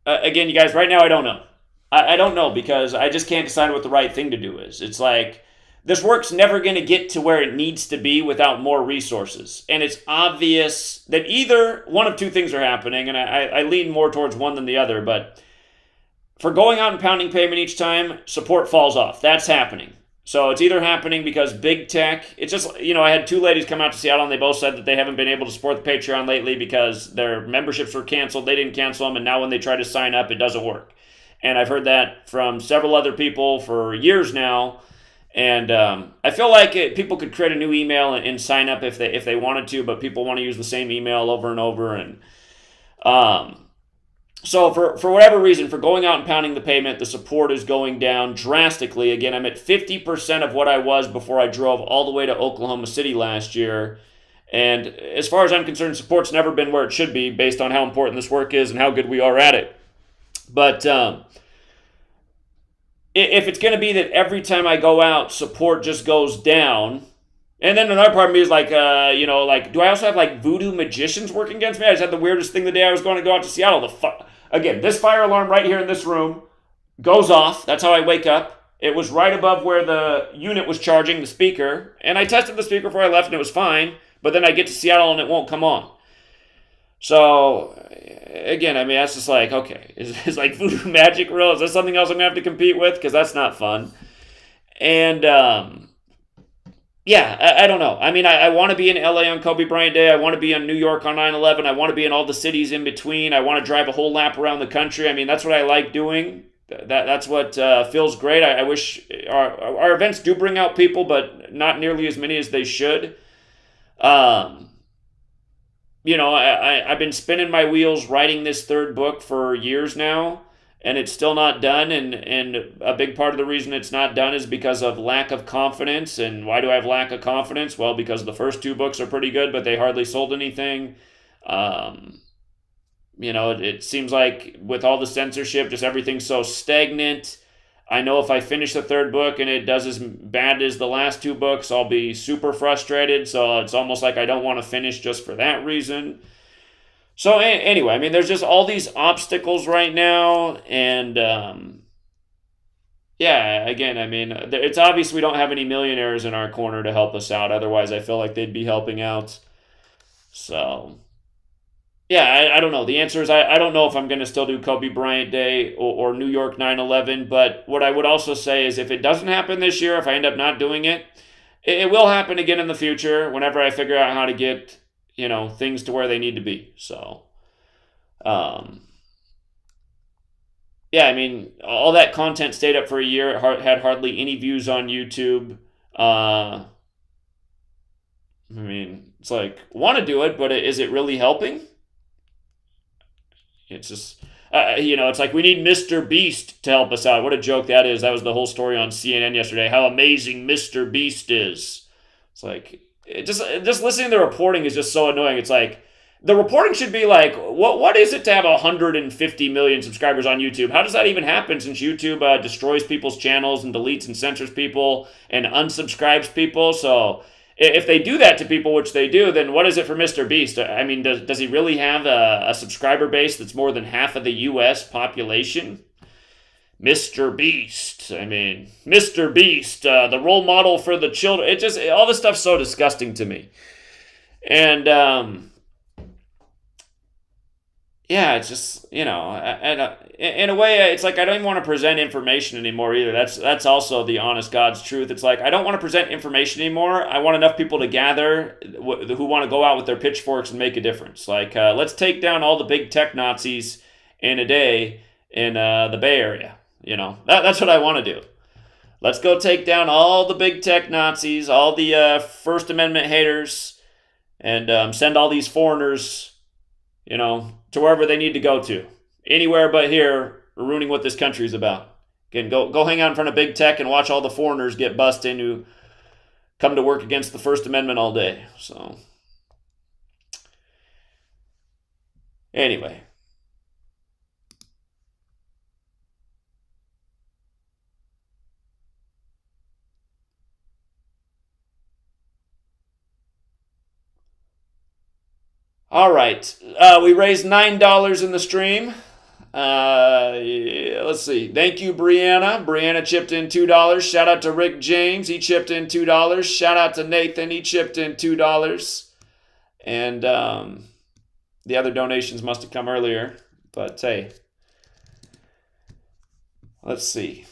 again, you guys, right now, I don't know. I don't know because I just can't decide what the right thing to do is. It's like, this work's never going to get to where it needs to be without more resources. And it's obvious that either one of two things are happening. And I lean more towards one than the other, but for going out and pounding payment each time, support falls off. That's happening. So it's either happening because big tech, it's just, you know, I had two ladies come out to Seattle and they both said that they haven't been able to support the Patreon lately because their memberships were canceled. They didn't cancel them. And now when they try to sign up, it doesn't work. And I've heard that from several other people for years now. And I feel like people could create a new email and sign up if they wanted to, but people want to use the same email over and over. And so for whatever reason, for going out and pounding the pavement, the support is going down drastically. Again, I'm at 50% of what I was before I drove all the way to Oklahoma City last year. And as far as I'm concerned, support's never been where it should be based on how important this work is and how good we are at it. But if it's going to be that every time I go out, support just goes down. And then another part of me is like, you know, like, do I also have like voodoo magicians working against me? I just had the weirdest thing the day I was going to go out to Seattle. Again, this fire alarm right here in this room goes off. That's how I wake up. It was right above where the unit was charging the speaker. And I tested the speaker before I left and it was fine. But then I get to Seattle and it won't come on. So, again, I mean, that's just like, okay, is like voodoo magic real? Is there something else I'm going to have to compete with? Because that's not fun. And, yeah, I don't know. I mean, I want to be in LA on Kobe Bryant Day. I want to be in New York on 9/11. I want to be in all the cities in between. I want to drive a whole lap around the country. I mean, that's what I like doing. That's what feels great. I wish our events do bring out people, but not nearly as many as they should. You know, I've been spinning my wheels writing this third book for years now, and it's still not done. And a big part of the reason it's not done is because of lack of confidence. And why do I have lack of confidence? Well, because the first two books are pretty good, but they hardly sold anything. You know, it seems like with all the censorship, just everything's so stagnant. I know if I finish the third book and it does as bad as the last two books, I'll be super frustrated. So it's almost like I don't want to finish just for that reason. So anyway, I mean, there's just all these obstacles right now. And yeah, again, I mean, it's obvious we don't have any millionaires in our corner to help us out. Otherwise, I feel like they'd be helping out. So yeah, I don't know. The answer is I don't know if I'm going to still do Kobe Bryant Day or New York 9/11. But what I would also say is if it doesn't happen this year, if I end up not doing it, it will happen again in the future whenever I figure out how to get, you know, things to where they need to be. So, yeah, I mean, all that content stayed up for a year. It had hardly any views on YouTube. I mean, it's like, want to do it, but is it really helping? It's just, you know, it's like we need Mr. Beast to help us out. What a joke that is. That was the whole story on CNN yesterday, how amazing Mr. Beast is. It's like, just listening to the reporting is just so annoying. It's like, the reporting should be like, what is it to have 150 million subscribers on YouTube? How does that even happen since YouTube destroys people's channels and deletes and censors people and unsubscribes people? So if they do that to people, which they do, then what is it for Mr. Beast? I mean, does he really have a subscriber base that's more than half of the U.S. population? Mr. Beast. I mean, Mr. Beast, the role model for the children. All this stuff's so disgusting to me. And, yeah, it's just, in a way, it's like I don't even want to present information anymore either. That's also the honest God's truth. It's like I don't want to present information anymore. I want enough people to gather who want to go out with their pitchforks and make a difference. Like, let's take down all the big tech Nazis in a day in the Bay Area. That's what I want to do. Let's go take down all the big tech Nazis, all the First Amendment haters, and send all these foreigners, to wherever they need to go to. Anywhere but here, ruining what this country is about. Again, go hang out in front of big tech and watch all the foreigners get bussed in who come to work against the First Amendment all day. So, anyway. All right, we raised $9 in the stream. Let's see. Thank you, Brianna. Brianna chipped in $2. Shout out to Rick James. He chipped in $2. Shout out to Nathan. He chipped in $2. And the other donations must have come earlier. But hey, let's see.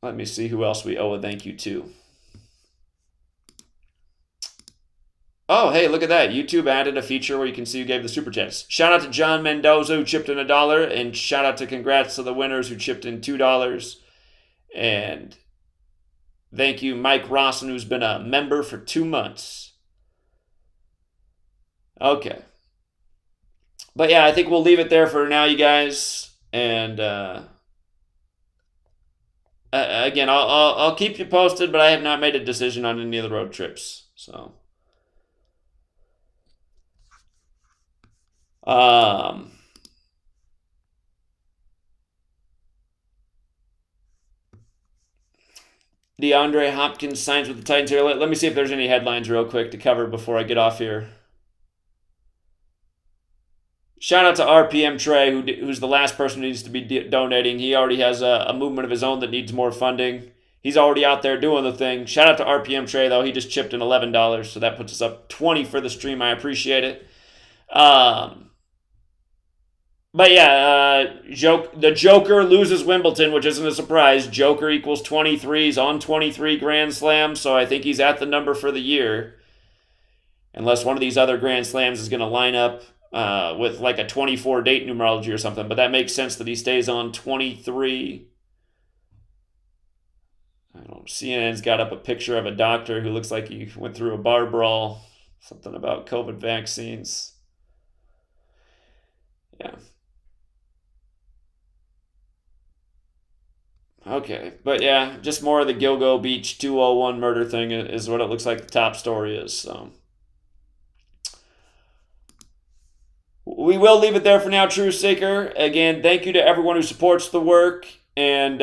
Let me see who else we owe a thank you to. Oh, hey, look at that. YouTube added a feature where you can see who gave the super chats. Shout out to John Mendoza who chipped in $1, and shout out to congrats to the winners who chipped in $2. And thank you, Mike Rawson, who's been a member for 2 months. Okay. But yeah, I think we'll leave it there for now, you guys. And again, I'll keep you posted, but I have not made a decision on any of the road trips. So. DeAndre Hopkins signs with the Titans here. Let me see if there's any headlines real quick to cover before I get off here. Shout out to RPM Trey, who's the last person who needs to be donating. He already has a movement of his own that needs more funding. He's already out there doing the thing. Shout out to RPM Trey, though. He just chipped in $11, so that puts us up 20 for the stream. I appreciate it. But yeah, the Joker loses Wimbledon, which isn't a surprise. Joker equals 23. He's on 23 Grand Slams, so I think he's at the number for the year. Unless one of these other Grand Slams is going to line up with like a 24 date numerology or something. But that makes sense that he stays on 23. I don't know. CNN's got up a picture of a doctor who looks like he went through a bar brawl. Something about COVID vaccines. Yeah. Okay, but yeah, just more of the Gilgo Beach 201 murder thing is what it looks like the top story is. So we will leave it there for now, True Seeker. Again, thank you to everyone who supports the work. And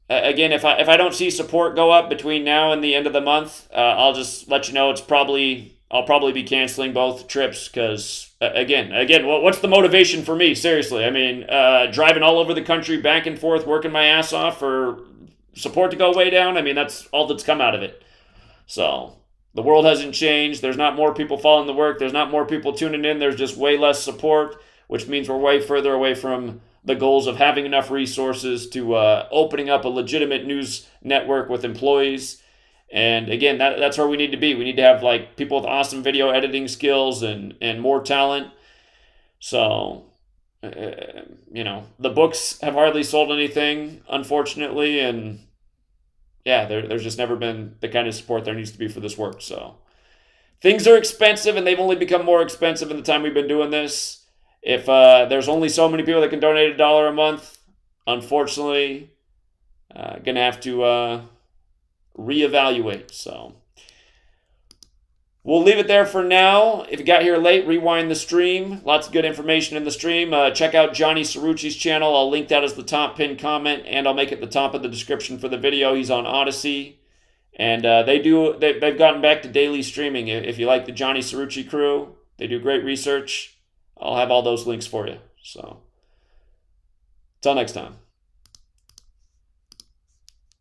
again, if I don't see support go up between now and the end of the month, I'll just let you know I'll probably be canceling both trips because, again, what's the motivation for me? Seriously, I mean, driving all over the country, back and forth, working my ass off for support to go way down. I mean, that's all that's come out of it. So the world hasn't changed. There's not more people following the work. There's not more people tuning in. There's just way less support, which means we're way further away from the goals of having enough resources to opening up a legitimate news network with employees. And again, that's where we need to be. We need to have like people with awesome video editing skills and more talent. So, the books have hardly sold anything, unfortunately. And yeah, there's just never been the kind of support there needs to be for this work. So things are expensive, and they've only become more expensive in the time we've been doing this. If there's only so many people that can donate $1 a month, unfortunately, going to have to reevaluate. So we'll leave it there for now. If you got here late, rewind the stream. Lots of good information in the stream. Check out Johnny Cirucci's channel. I'll link that as the top pinned comment, and I'll make it the top of the description for the video. He's on Odyssey. And they've gotten back to daily streaming. If you like the Johnny Cirucci crew, they do great research. I'll have all those links for you. So, until next time.